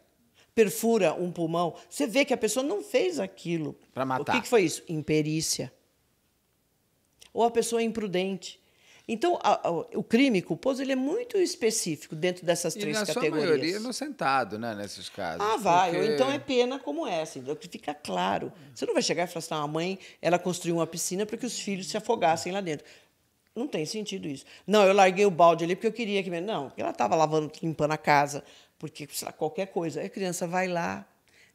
perfura um pulmão. Você vê que a pessoa não fez aquilo. Para matar. O que foi isso? Imperícia. Ou a pessoa é imprudente. Então, o crime culposo ele é muito específico dentro dessas três categorias. E na sua maioria inocentado, né, nesses casos. Ah, vai. Porque... Ou então é pena como essa. Então, que fica claro. Você não vai chegar e falar assim, a mãe ela construiu uma piscina para que os filhos se afogassem lá dentro. Não tem sentido isso. Não, eu larguei o balde ali porque eu queria que... Não, porque ela estava lavando, limpando a casa, porque, sei lá, qualquer coisa. Aí a criança vai lá.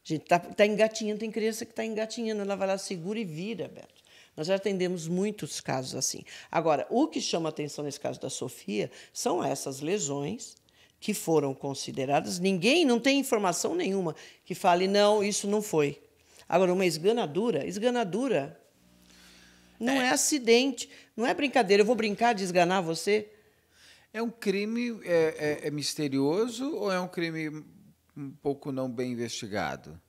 Gente, tá engatinhando, tem criança que está engatinhando, ela vai lá, segura e vira, Beto. Nós já atendemos muitos casos assim. Agora, o que chama atenção nesse caso da Sofia são essas lesões que foram consideradas. Ninguém, não tem informação nenhuma que fale, não, isso não foi. Agora, uma esganadura não é acidente, não é brincadeira. Eu vou brincar de esganar você? É um crime misterioso ou é um crime um pouco não bem investigado?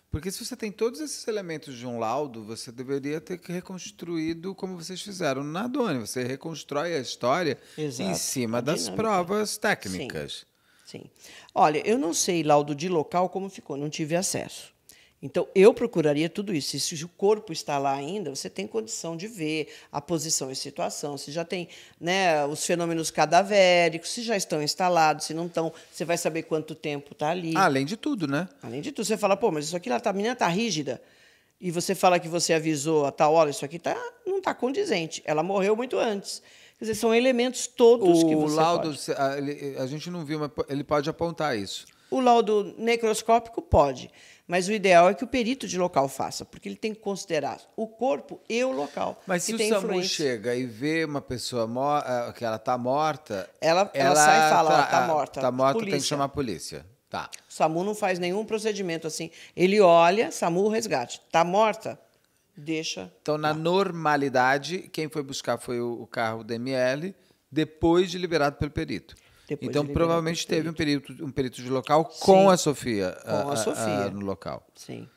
Porque se você tem todos esses elementos de um laudo, você deveria ter reconstruído como vocês fizeram no Nardoni. Você reconstrói a história em cima das provas técnicas. Sim. Olha, eu não sei laudo de local como ficou, não tive acesso. Então, eu procuraria tudo isso. Se o corpo está lá ainda, você tem condição de ver a posição e situação, se já tem, né, os fenômenos cadavéricos, se já estão instalados, se não estão, você vai saber quanto tempo está ali. Além de tudo, né? Além de tudo, você fala, pô, mas isso aqui, a menina está rígida, e você fala que você avisou a tal hora, isso aqui não está condizente, ela morreu muito antes. Quer dizer, são elementos todos que você laudo, pode. a gente não viu, mas ele pode apontar isso. O laudo necroscópico pode, mas o ideal é que o perito de local faça, porque ele tem que considerar o corpo e o local. Mas se o SAMU chega e vê uma pessoa que ela está morta... Ela sai e fala, ela está morta. Está morta, tem que chamar a polícia. Tá. O SAMU não faz nenhum procedimento assim. Ele olha, SAMU, resgate. Está morta? Deixa. Então, na normalidade, quem foi buscar foi o carro da ML, depois de liberado pelo perito. Então, provavelmente teve um perito de local com a Sofia, no local. Sim.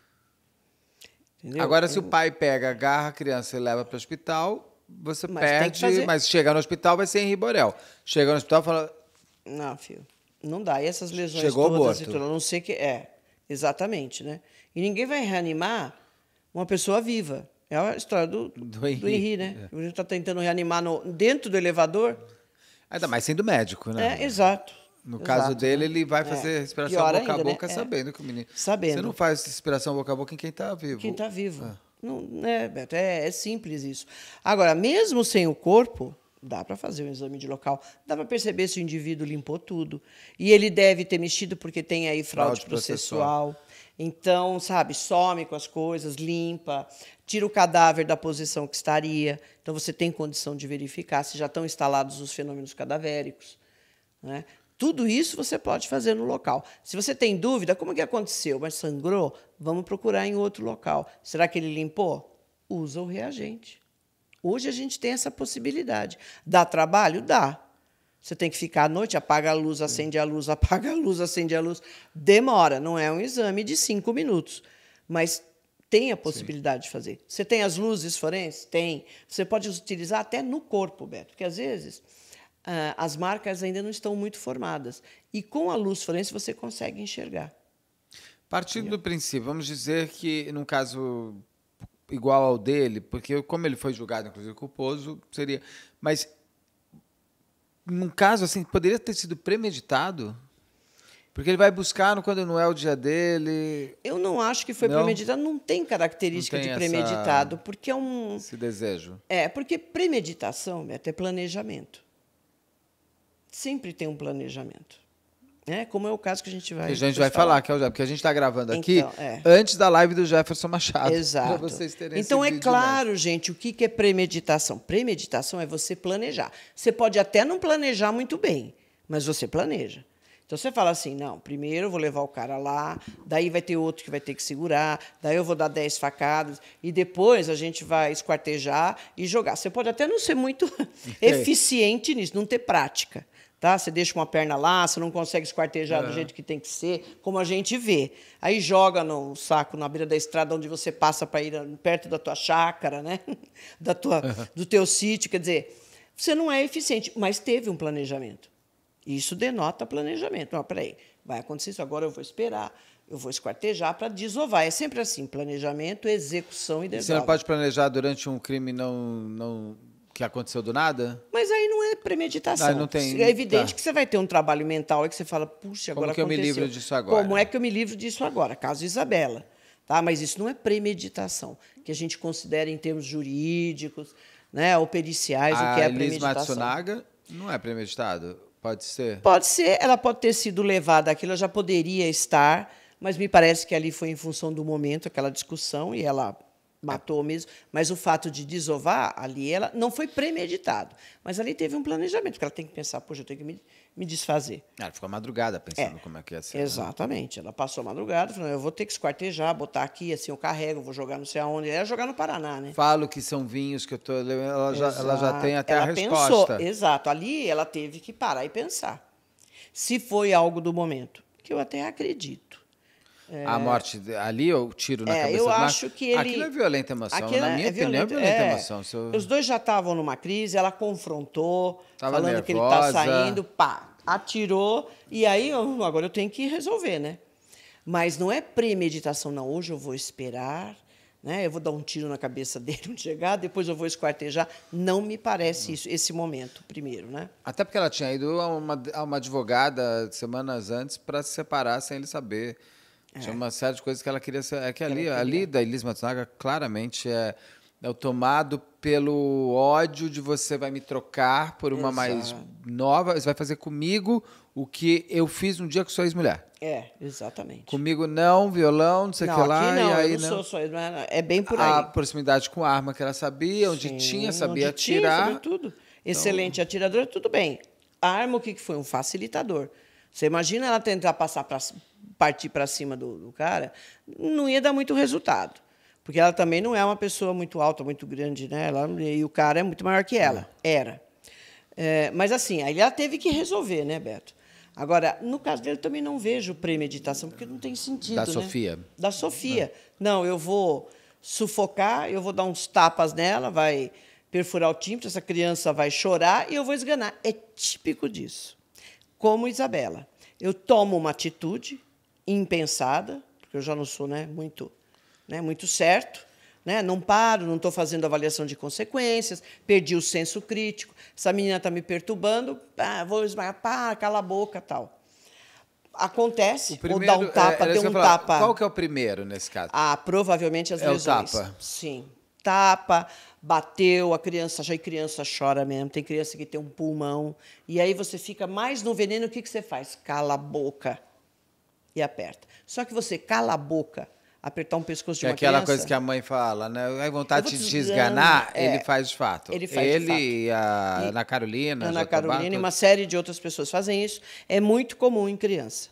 Entendeu? Agora, se o pai pega, agarra a criança e leva para o hospital, você perde, mas chega no hospital, vai ser em Riborel. Chega no hospital e fala... Não, filho, não dá. E essas lesões chegou todas, morto. A não ser que... exatamente, né? E ninguém vai reanimar uma pessoa viva. É a história do Henri, né? A gente está tentando reanimar dentro do elevador... Ainda mais sendo médico, né? Exato. No caso dele, ele vai fazer respiração boca a boca, né? Sabendo que o menino... Sabendo. Você não faz respiração boca a boca em quem está vivo. Quem está vivo. Não, Beto? É simples isso. Agora, mesmo sem o corpo, dá para fazer um exame de local. Dá para perceber se o indivíduo limpou tudo. E ele deve ter mexido porque tem aí fraude processual. Então, sabe, some com as coisas, limpa, tira o cadáver da posição que estaria. Então, você tem condição de verificar se já estão instalados os fenômenos cadavéricos, né? Tudo isso você pode fazer no local. Se você tem dúvida, como que aconteceu? Mas sangrou? Vamos procurar em outro local. Será que ele limpou? Usa o reagente. Hoje a gente tem essa possibilidade. Dá trabalho? Dá. Você tem que ficar à noite, apaga a luz, acende a luz, apaga a luz, acende a luz. Demora, não é um exame de 5 minutos. Mas tem a possibilidade de fazer. Você tem as luzes forenses? Tem. Você pode utilizar até no corpo, Beto, porque às vezes as marcas ainda não estão muito formadas. E com a luz forense você consegue enxergar. Partindo do princípio, vamos dizer que, num caso igual ao dele, porque como ele foi julgado, inclusive, culposo, seria... Mas num caso assim, poderia ter sido premeditado? Porque ele vai buscar quando não é o dia dele. Eu não acho que foi premeditado, não tem característica não tem de premeditado, porque é um... esse desejo. Porque premeditação, Beto, é planejamento. Sempre tem um planejamento. Como é o caso que a gente vai... Que a gente vai falar, porque a gente está gravando aqui então, antes da live do Jefferson Machado. Exato. Para vocês terem então, esse é claro, gente, o que é premeditação? Premeditação é você planejar. Você pode até não planejar muito bem, mas você planeja. Então, você fala assim, não, primeiro eu vou levar o cara lá, daí vai ter outro que vai ter que segurar, daí eu vou dar 10 facadas, e depois a gente vai esquartejar e jogar. Você pode até não ser muito eficiente nisso, não ter prática. Tá? Você deixa uma perna lá, você não consegue esquartejar do jeito que tem que ser, como a gente vê. Aí joga no saco na beira da estrada onde você passa para ir perto da tua chácara, né? Do teu sítio. Quer dizer, você não é eficiente, mas teve um planejamento. Isso denota planejamento. Não, peraí, vai acontecer isso, agora eu vou esperar, eu vou esquartejar para desovar. É sempre assim, planejamento, execução e desova. Você não pode planejar durante um crime que aconteceu do nada? Mas aí não é premeditação. Não tem, é evidente que você vai ter um trabalho mental aí que você fala, puxa, agora aconteceu. Como que eu me livro disso agora? Como é que eu me livro disso agora? Caso Isabela. Tá? Mas isso não é premeditação, que a gente considera em termos jurídicos, né, ou periciais, o que é premeditação. A Elis Matsunaga não é premeditado? Pode ser? Pode ser, ela pode ter sido levada àquilo, ela já poderia estar, mas me parece que ali foi em função do momento, aquela discussão, e ela matou mesmo. Mas o fato de desovar, ali, ela não foi premeditado. Mas ali teve um planejamento, porque ela tem que pensar, poxa, eu tenho que me desfazer. Ela ficou a madrugada pensando como é que ia ser. Exatamente. Né? Ela passou a madrugada, falando, eu vou ter que esquartejar, botar aqui, assim eu carrego, vou jogar não sei aonde. Ela ia jogar no Paraná, né? Falo que são vinhos que eu tô... Ela já tem até ela a resposta. Pensou, exato. Ali ela teve que parar e pensar. Se foi algo do momento, que eu até acredito. A morte ali, ou o tiro na cabeça eu acho que ele... Aquilo é violenta emoção. Na minha opinião, é violenta emoção. Os dois já estavam numa crise, ela confrontou, falando nervosa. que ele está saindo, pá, atirou, e aí agora eu tenho que resolver, né? Mas não é premeditação, não. Hoje eu vou esperar, né? Eu vou dar um tiro na cabeça dele quando chegar, depois eu vou esquartejar. Não me parece isso, esse momento, primeiro, né? Até porque ela tinha ido a uma advogada semanas antes para se separar sem ele saber. Tinha uma série de coisas que ela queria ser. É que ali da Elis Matsunaga, claramente é o tomado pelo ódio de você vai me trocar por uma mais nova, você vai fazer comigo o que eu fiz um dia com sua ex-mulher. Exatamente. Comigo não, violão, não sei o que lá. Não, e aí eu não sou só ex-mulher, é bem por aí. A proximidade com a arma que ela sabia, onde tinha, sabia atirar. Sabia tudo. Excelente atiradora, tudo bem. A arma, o que foi? Um facilitador. Você imagina ela tentar partir para cima do cara, não ia dar muito resultado. Porque ela também não é uma pessoa muito alta, muito grande, né? E o cara é muito maior que ela. Era. Mas, assim, aí ela teve que resolver, né, Beto? Agora, no caso dele, eu também não vejo premeditação, porque não tem sentido, Da né? Sofia. Da Sofia. Não, eu vou sufocar, eu vou dar uns tapas nela, vai perfurar o tímpano, essa criança vai chorar e eu vou esganar. É típico disso. Como Isabela. Eu tomo uma atitude impensada, porque eu já não sou muito certo, né? Não paro, não estou fazendo avaliação de consequências, perdi o senso crítico, essa menina está me perturbando, vou esmagar, cala a boca, tal. Acontece, ou dá um tapa, tem um tapa. Qual que é o primeiro nesse caso? Provavelmente as lesões. É o tapa. Sim. Tapa, bateu, a criança chora mesmo, tem criança que tem um pulmão, e aí você fica mais no veneno, o que você faz? Cala a boca e aperta. Só que você cala a boca, apertar um pescoço de uma criança... É aquela coisa que a mãe fala, né? A vontade de te esganar, ele faz de fato. Ele faz de fato. E a Ana Carolina... Ana Carolina e uma série de outras pessoas fazem isso. É muito comum em criança.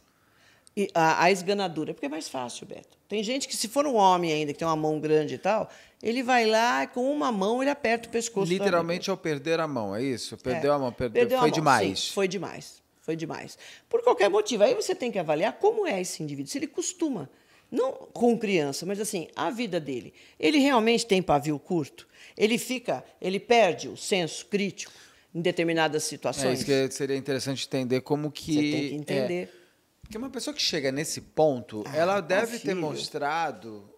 E a esganadura, porque é mais fácil, Beto. Tem gente que, se for um homem ainda, que tem uma mão grande e tal, ele vai lá e com uma mão ele aperta o pescoço. Literalmente ao perder a mão, é isso? Perdeu a mão, foi demais. Sim, foi demais. Foi demais. Por qualquer motivo. Aí você tem que avaliar como é esse indivíduo. Se ele costuma, não com criança, mas assim, a vida dele. Ele realmente tem pavio curto? Ele perde o senso crítico em determinadas situações? Isso que seria interessante entender como que... Você tem que entender. Porque uma pessoa que chega nesse ponto, ela deve ter mostrado...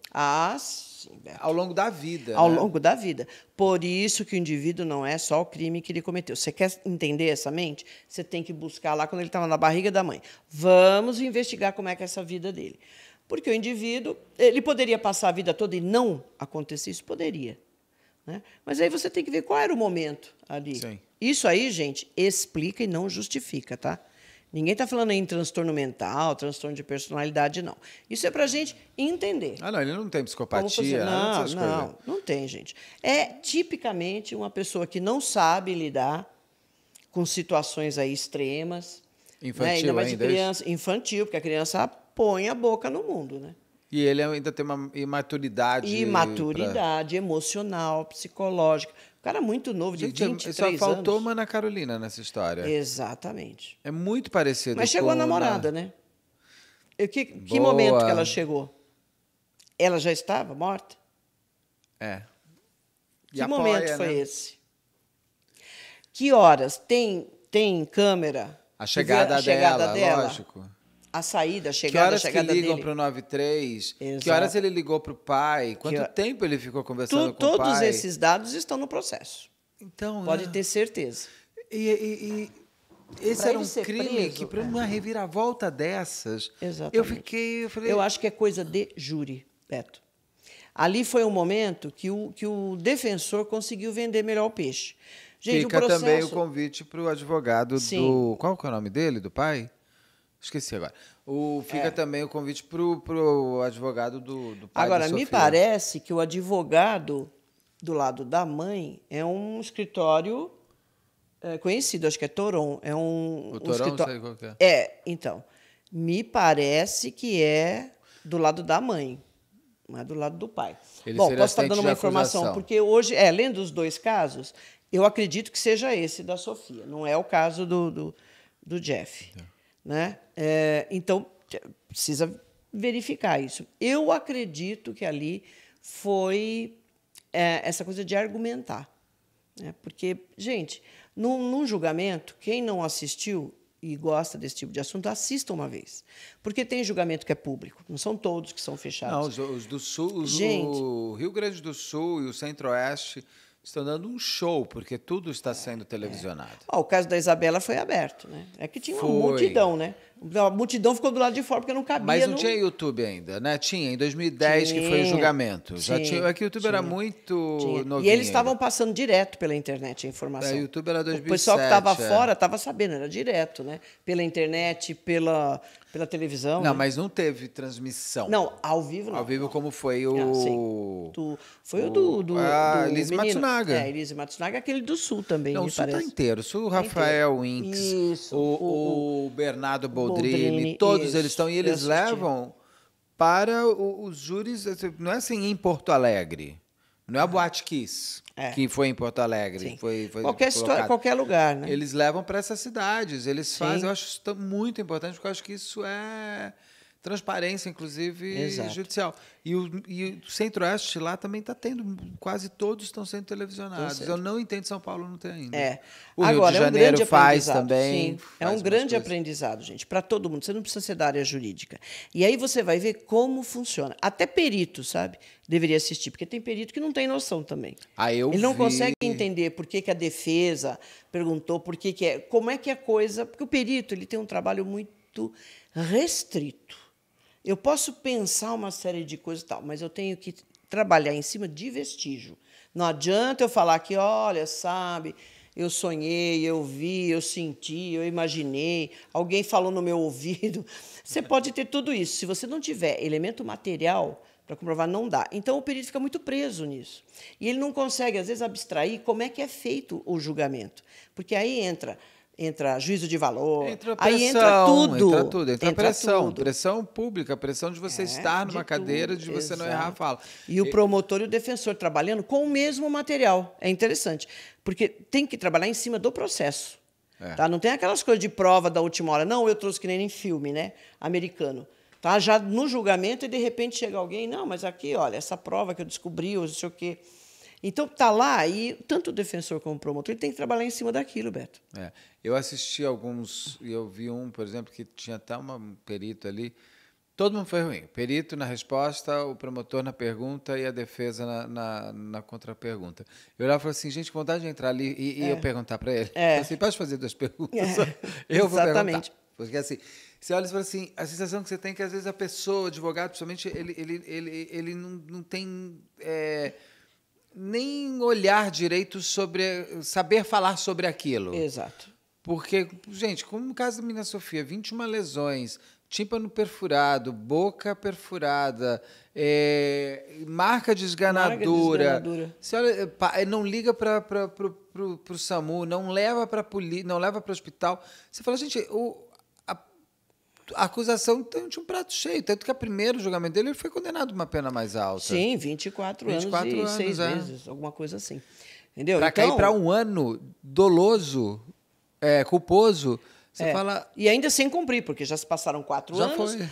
sim, Beto. Ao longo da vida. Ao né? longo da vida. Por isso que o indivíduo não é só o crime que ele cometeu. Você quer entender essa mente? Você tem que buscar lá quando ele estava na barriga da mãe. Vamos investigar como é que é essa vida dele. Porque o indivíduo, ele poderia passar a vida toda e não acontecer isso? Poderia. Né? Mas aí você tem que ver qual era o momento ali. Sim. Isso aí, gente, explica e não justifica, tá? Ninguém está falando aí em transtorno mental, transtorno de personalidade, não. Isso é para a gente entender. Ah, não, ele não tem psicopatia, Não, nada dessas coisas. não tem, gente. É tipicamente uma pessoa que não sabe lidar com situações aí extremas. Infantil né? Ainda mais ainda, de criança, infantil, porque a criança põe a boca no mundo, né? E ele ainda tem uma imaturidade. Imaturidade emocional, psicológica. O cara é muito novo, de Gente, 23 só faltou anos. uma Ana Carolina nessa história. Exatamente. É muito parecido Mas chegou a com namorada, né? Que Boa. momento que ela chegou? Ela já estava morta? É. E Que apoia, momento foi né? esse? Que horas? Tem câmera? A que vê a chegada dela, lógico. A saída, a Que chegada, a horas que chegada ligam dele. para o 93? Que Exato. horas ele ligou para o pai? Quanto Que- tempo ele ficou conversando com o Todos pai? esses dados estão no processo. Então, Pode né? ter certeza. E esse Pra era ele um ser crime preso, que, para uma reviravolta dessas, Exatamente. eu falei... Eu acho que é coisa de júri, Beto. Ali foi um momento que o defensor conseguiu vender melhor o peixe. Gente, Fica o processo... também o convite para o advogado Sim. do... Qual que é o nome dele, do pai? Esqueci agora. Fica também o convite para o advogado do pai Agora, da me Sofia. parece que o advogado do lado da mãe é um escritório conhecido, acho que é Toron. É um O Torão, não escritório... sei qual que é. Então, me parece que é do lado da mãe, não é do lado do pai. Ele Bom, seria posso estar assistente dando de uma informação, acusação. porque hoje, lendo os dois casos, eu acredito que seja esse da Sofia, não é o caso do Jeff. Né? Então, precisa verificar isso. Eu acredito que ali foi essa coisa de argumentar. Né? Porque, gente, num julgamento, quem não assistiu e gosta desse tipo de assunto, assista uma vez. Porque tem julgamento que é público, não são todos que são fechados. Não, os do Sul, Gente. o Rio Grande do Sul e o Centro-Oeste estão dando um show, porque tudo está sendo televisionado. O caso da Isabela foi aberto, né? É que tinha uma Foi. multidão, né? A multidão ficou do lado de fora porque não cabia. Mas não tinha YouTube ainda, né? Tinha, em 2010 que foi o julgamento. Já tinha, é que o YouTube era muito novinho. E eles estavam ainda. passando direto pela internet a informação. O YouTube era 2007. O pessoal que estava fora estava sabendo, era direto, né? Pela internet, pela televisão. Não, né? mas não teve transmissão. Não, ao vivo não. Ao vivo como foi sim. Foi o do Elise menino. Matsunaga. Elise Matsunaga, aquele do Sul também, Não, me o Sul parece. tá inteiro. O Sul, o Rafael Winks, Isso. o Bernardo Boldrini, Boldrini, todos isso. eles estão. E Eu eles assisti. levam para os júris, não é assim em Porto Alegre. Não é a Boate Kiss, que foi em Porto Alegre. Sim. Foi Qualquer colocado. qualquer lugar, né? Eles levam para essas cidades. Eles Sim. fazem, eu acho isso muito importante, porque eu acho que isso é transparência, inclusive, Exato. judicial. E o Centro-Oeste lá também está tendo, quase todos estão sendo televisionados. Eu não entendo, São Paulo não tem ainda. O Rio Agora, de é um Janeiro grande faz aprendizado, também. sim. É faz um umas grande coisas. aprendizado, gente, para todo mundo. Você não precisa ser da área jurídica. E aí você vai ver como funciona. Até perito, sabe? Deveria assistir, porque tem perito que não tem noção também. Ele não consegue entender por que a defesa perguntou, como é que a coisa... Porque o perito ele tem um trabalho muito restrito. Eu posso pensar uma série de coisas e tal, mas eu tenho que trabalhar em cima de vestígio. Não adianta eu falar que, olha, sabe, eu sonhei, eu vi, eu senti, eu imaginei, alguém falou no meu ouvido. Você pode ter tudo isso. Se você não tiver elemento material para comprovar, não dá. Então, o perito fica muito preso nisso. E ele não consegue, às vezes, abstrair como é que é feito o julgamento. Porque aí entra juízo de valor, Entra aí pressão, entra tudo. Entra tudo, entra pressão. tudo. Pressão pública, pressão de você estar numa de cadeira, tudo, de você não exato. errar a fala. E o promotor e o defensor trabalhando com o mesmo material. É interessante, porque tem que trabalhar em cima do processo. Tá? Não tem aquelas coisas de prova da última hora. Não, eu trouxe que nem em filme, né? Americano. Tá? Já no julgamento, e de repente chega alguém, não, mas aqui, olha, essa prova que eu descobri, ou não sei o quê. Então, está lá, e tanto o defensor como o promotor ele tem que trabalhar em cima daquilo, Beto. Eu assisti alguns, e eu vi um, por exemplo, que tinha até um perito ali, Todo mundo foi ruim. O perito na resposta, o promotor na pergunta e a defesa na contrapergunta. Eu olhava e falava assim, gente, vontade de entrar ali e eu perguntar para ele. Assim, pode fazer 2 perguntas? Eu vou perguntar. Porque assim, você olha e fala assim, a sensação que você tem é que às vezes a pessoa, o advogado, principalmente, ele não tem nem olhar direito sobre, saber falar sobre aquilo. Exato. Porque, gente, como no caso da menina Sofia, 21 lesões, tímpano perfurado, boca perfurada, marca desganadura. Você olha, não liga para o SAMU, não leva para a polícia, não leva para o hospital. Você fala, gente, a acusação tinha um prato cheio, tanto que o primeiro julgamento dele ele foi condenado a uma pena mais alta. Sim, 24 anos e 6 meses, alguma coisa assim. Entendeu? Para cair para 1 ano doloso, culposo, você fala... E ainda sem cumprir, porque já se passaram 4 anos. Já foi.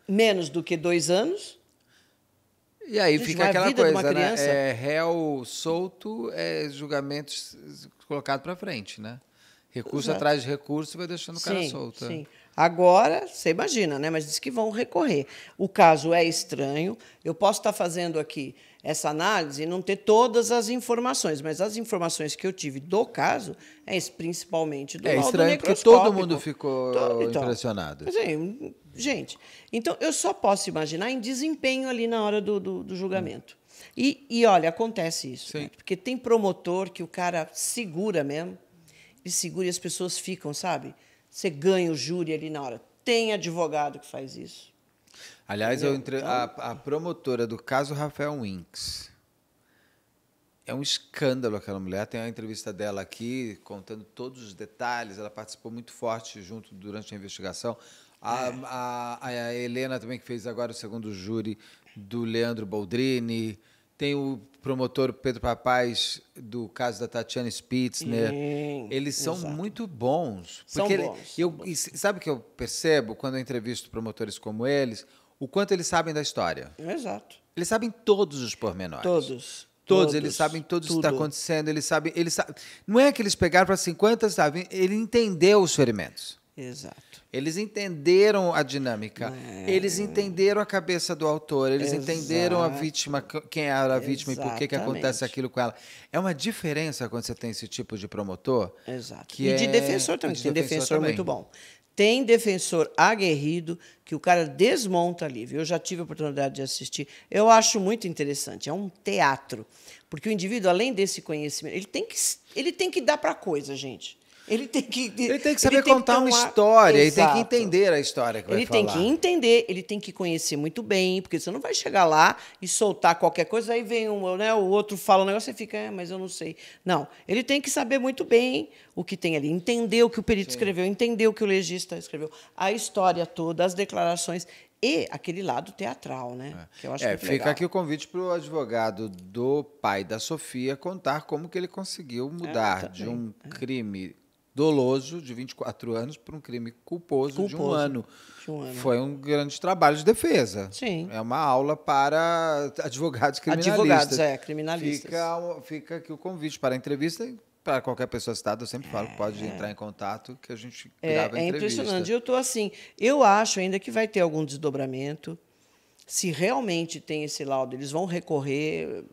Menos do que 2 anos. E aí fica aquela coisa, né? Réu solto, julgamento colocado para frente, né? Recurso atrás de recurso vai deixando o cara solto. Sim. Agora, você imagina, né? Mas diz que vão recorrer. O caso é estranho. Eu posso estar fazendo aqui essa análise e não ter todas as informações, mas as informações que eu tive do caso principalmente do laudo estranho porque todo mundo ficou impressionado. Gente, então eu só posso imaginar em desempenho ali na hora do julgamento. E olha, acontece isso. Né? Porque tem promotor que o cara segura mesmo, ele segura e as pessoas ficam, sabe? Você ganha o júri ali na hora. Tem advogado que faz isso. Aliás, a promotora do caso Rafael Winks. É um escândalo aquela mulher. Tem uma entrevista dela aqui, contando todos os detalhes. Ela participou muito forte durante a investigação. A Helena também, que fez agora o segundo júri do Leandro Boldrini. Tem o promotor Pedro Papaz, do caso da Tatiana Spitzner. Eles são muito bons. E sabe o que eu percebo quando eu entrevisto promotores como eles? O quanto eles sabem da história. Exato. Eles sabem todos os pormenores. Todos. Eles sabem tudo o que está acontecendo. Eles sabem. Não é que eles pegaram para 50, sabe? Ele entendeu os ferimentos. Exato. Eles entenderam a dinâmica, eles entenderam a cabeça do autor, eles entenderam a vítima, quem era a vítima e por que acontece aquilo com ela. É uma diferença quando você tem esse tipo de promotor. Exato. E de defensor também, tem defensor muito bom. Tem defensor aguerrido que o cara desmonta ali. Eu já tive a oportunidade de assistir. Eu acho muito interessante. É um teatro. Porque o indivíduo, além desse conhecimento, ele tem que dar para a coisa, gente. Ele tem que saber contar uma história, ele tem que entender a história que vai falar. Ele tem que entender, ele tem que conhecer muito bem, porque você não vai chegar lá e soltar qualquer coisa, aí vem o outro fala um negócio e fica, mas eu não sei. Não, ele tem que saber muito bem o que tem ali, entender o que o perito escreveu, entender o que o legista escreveu, a história toda, as declarações e aquele lado teatral, né? Que eu acho muito fica legal. Aqui o convite para o advogado do pai da Sofia contar como que ele conseguiu mudar de um crime doloso de 24 anos para um crime culposo de 1 ano. Foi um grande trabalho de defesa. Sim. É uma aula para advogados criminalistas. Criminalistas. Fica aqui o convite para a entrevista. Para qualquer pessoa citada, eu sempre falo que pode entrar em contato, que a gente grava a entrevista. É impressionante. Eu estou assim. Eu acho ainda que vai ter algum desdobramento. Se realmente tem esse laudo, eles vão recorrer.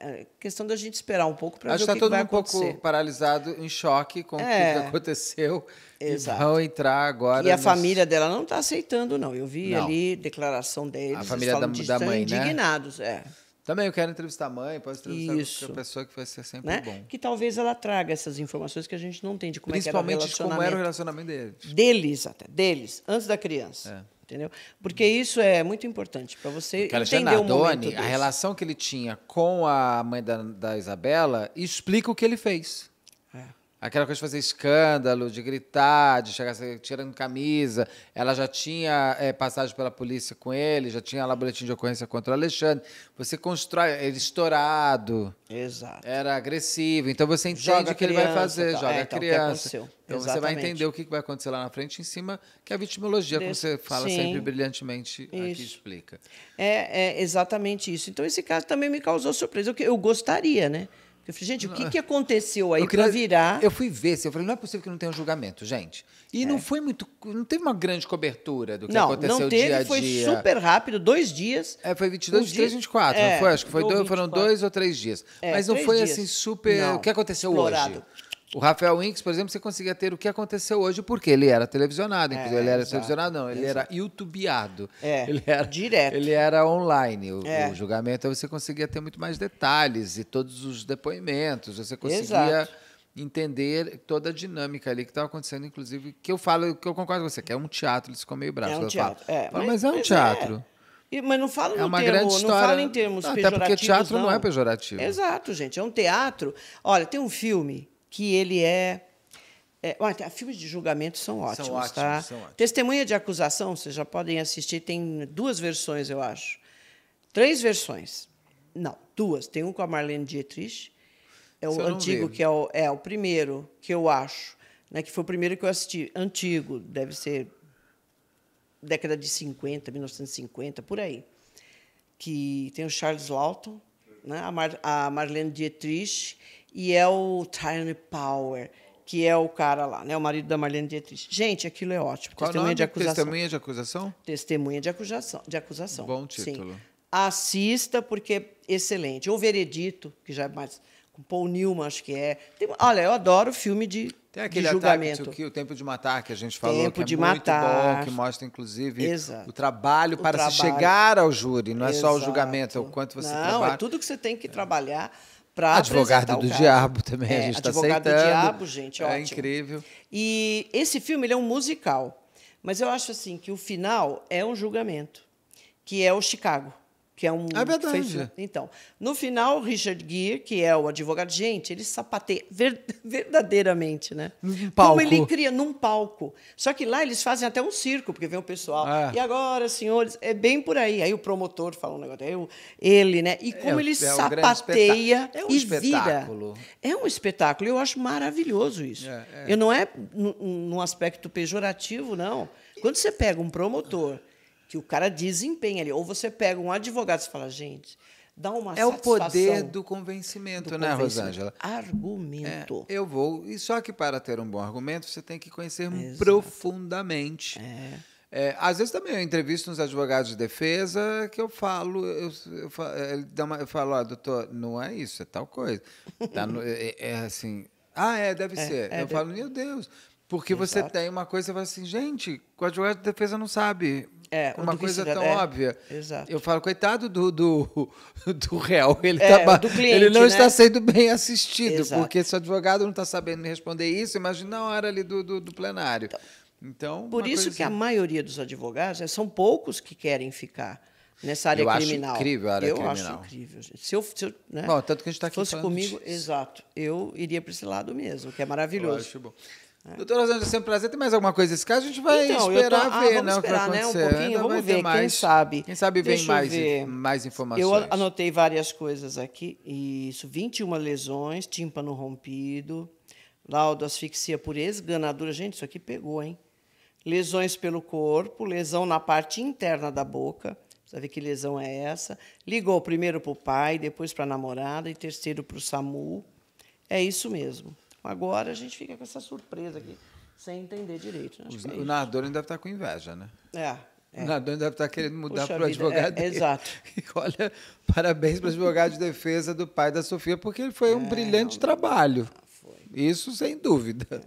É questão da gente esperar um pouco para ver o que vai acontecer. Acho que está todo mundo um pouco paralisado, em choque com o que aconteceu. Exato. E vão entrar agora... E a família dela não está aceitando, não. Eu vi ali declaração deles. A família da mãe, indignados, Também eu quero entrevistar a mãe, posso entrevistar qualquer pessoa que vai ser sempre bom. Que talvez ela traga essas informações que a gente não tem de como é que era o relacionamento. Principalmente de como era o relacionamento deles. Deles, antes da criança. Entendeu? Porque isso é muito importante para você entender o momento desse. A relação que ele tinha com a mãe da Isabela explica o que ele fez. Aquela coisa de fazer escândalo, de gritar, de chegar tirando camisa. Ela já tinha passagem pela polícia com ele, já tinha lá boletim de ocorrência contra o Alexandre. Você constrói ele estourado. Exato. Era agressivo. Então você entende o que ele vai fazer. Joga a criança. Então você vai entender o que vai acontecer lá na frente em cima, que a vitimologia, como você fala sempre brilhantemente, aqui explica. É exatamente isso. Então esse caso também me causou surpresa. Eu gostaria, né? Eu falei, gente, o que aconteceu aí para virar? Eu fui ver, eu falei, não é possível que não tenha um julgamento, gente. E não foi muito, não teve uma grande cobertura do que aconteceu dia a dia. Foi super rápido, 2 dias. Foi 22, 23, 24, não foi? Acho que foram 2 ou 3 dias. Mas não foi assim super... O que aconteceu hoje? O Rafael Winks, por exemplo, você conseguia ter o que aconteceu hoje, porque ele era televisionado. Inclusive, ele era televisionado, não, ele era youtubeado. Ele era direto. Ele era online. O julgamento, você conseguia ter muito mais detalhes e todos os depoimentos. Você conseguia entender toda a dinâmica ali que estava acontecendo, inclusive, que eu concordo com você, que é um teatro, eles ficam meio bravos. É um teatro. Mas é um teatro. Mas não fala não fala em termos pejorativos, até porque teatro não é pejorativo. Exato, gente. É um teatro. Olha, tem um filme que ele filmes de julgamento são ótimos, tá? São ótimos. Testemunha de acusação, vocês já podem assistir, tem 2 versões, eu acho. 3 versões. Não, 2. Tem um com a Marlene Dietrich, é o antigo, que é o primeiro que eu acho, né, que foi o primeiro que eu assisti, antigo, deve ser década de 50, 1950, por aí. Que tem o Charles Lawton, né, a Marlene Dietrich, e é o Tyrone Power, que é o cara lá, né, o marido da Marlene Dietrich. Gente, aquilo é ótimo. Qual Testemunha nome? de acusação. Testemunha de acusação? Testemunha de acusação. Bom título. Sim. Assista, porque é excelente. O Veredito, que já é mais... com Paul Newman, acho que é. Olha, eu adoro filme de julgamento. Tem aquele Ataque, o Tempo de Matar, que a gente falou, Tempo que de é Matar. muito bom, que mostra, inclusive, Exato. o trabalho para se chegar ao júri. Não é só o julgamento, é o quanto você trabalha. Não, é tudo que você tem que trabalhar para Advogado do Diabo também, a gente está aceitando. Advogado do Diabo, gente, ótimo. É incrível. E esse filme ele é um musical, mas eu acho assim que o final é um julgamento, que é o Chicago. Que é um... É verdade. Então, no final, o Richard Gere, que é o advogado, gente, ele sapateia verdadeiramente, né? Num palco. Como ele cria num palco. Só que lá eles fazem até um circo, porque vem o pessoal. E agora, senhores, é bem por aí. Aí o promotor fala um negócio, ele, né? E como ele sapateia e vira. É um espetáculo. Eu acho maravilhoso isso. Eu não é num aspecto pejorativo, não. Quando você pega um promotor que o cara desempenha ali, ou você pega um advogado e fala, gente, dá uma satisfação. É o poder do convencimento, né, Rosângela? Argumento. Eu vou. E só que para ter um bom argumento, você tem que conhecer profundamente. Às vezes também eu entrevisto uns advogados de defesa que eu falo, eu falo, doutor, não é isso, é tal coisa. Tá assim, deve ser. Eu falo, meu Deus. Porque você tem uma coisa, você fala assim, gente, o advogado de defesa não sabe uma coisa tão óbvia. Exato. Eu falo, coitado do réu, do cliente, ele não né? está sendo bem assistido, Exato. porque se o advogado não está sabendo responder isso, imagina na hora ali do plenário. Então, por isso que a maioria dos advogados, são poucos que querem ficar nessa área criminal. Eu acho incrível a área criminal. Eu acho incrível, gente. Se eu né? Bom, tanto que a gente está aqui fosse falando comigo, exato, eu iria para esse lado mesmo, que é maravilhoso. Eu acho bom. Doutora Rosângela, é sempre um prazer. Tem mais alguma coisa nesse caso? A gente vai esperar ver, vamos o que vai esperar, acontecer. Um pouquinho, vamos ver, quem sabe. Quem sabe vem mais informações. Eu anotei várias coisas aqui. Isso, 21 lesões, tímpano rompido, laudo asfixia por esganadura. Gente, isso aqui pegou, hein? Lesões pelo corpo, lesão na parte interna da boca. Precisa ver que lesão é essa. Ligou primeiro para o pai, depois para a namorada e terceiro para o SAMU. É isso mesmo. Agora a gente fica com essa surpresa aqui, sem entender direito. Né? O narrador ainda deve estar com inveja, né? O narrador ainda deve estar querendo mudar para o advogado dele. Exato. Olha, parabéns para o advogado de defesa do pai da Sofia, porque ele foi um brilhante trabalho. Isso sem dúvida.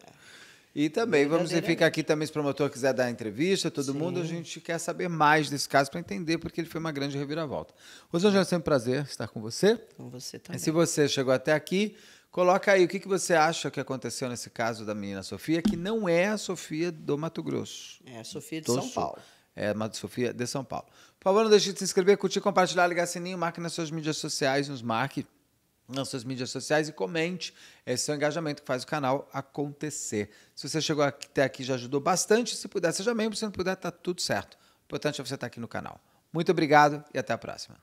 E também, você fica aqui também, se o promotor quiser dar entrevista, todo mundo, a gente quer saber mais desse caso para entender, porque ele foi uma grande reviravolta. Rosângela, é sempre um prazer estar com você. Com você também. E se você chegou até aqui, coloca aí o que você acha que aconteceu nesse caso da menina Sofia, que não é a Sofia do Mato Grosso. É a Sofia de São Paulo. É a Sofia de São Paulo. Por favor, não deixe de se inscrever, curtir, compartilhar, ligar sininho, marque nas suas mídias sociais, nos marque nas suas mídias sociais e comente. Esse é o engajamento que faz o canal acontecer. Se você chegou até aqui, já ajudou bastante. Se puder, seja membro. Se não puder, está tudo certo. O importante é você estar aqui no canal. Muito obrigado e até a próxima.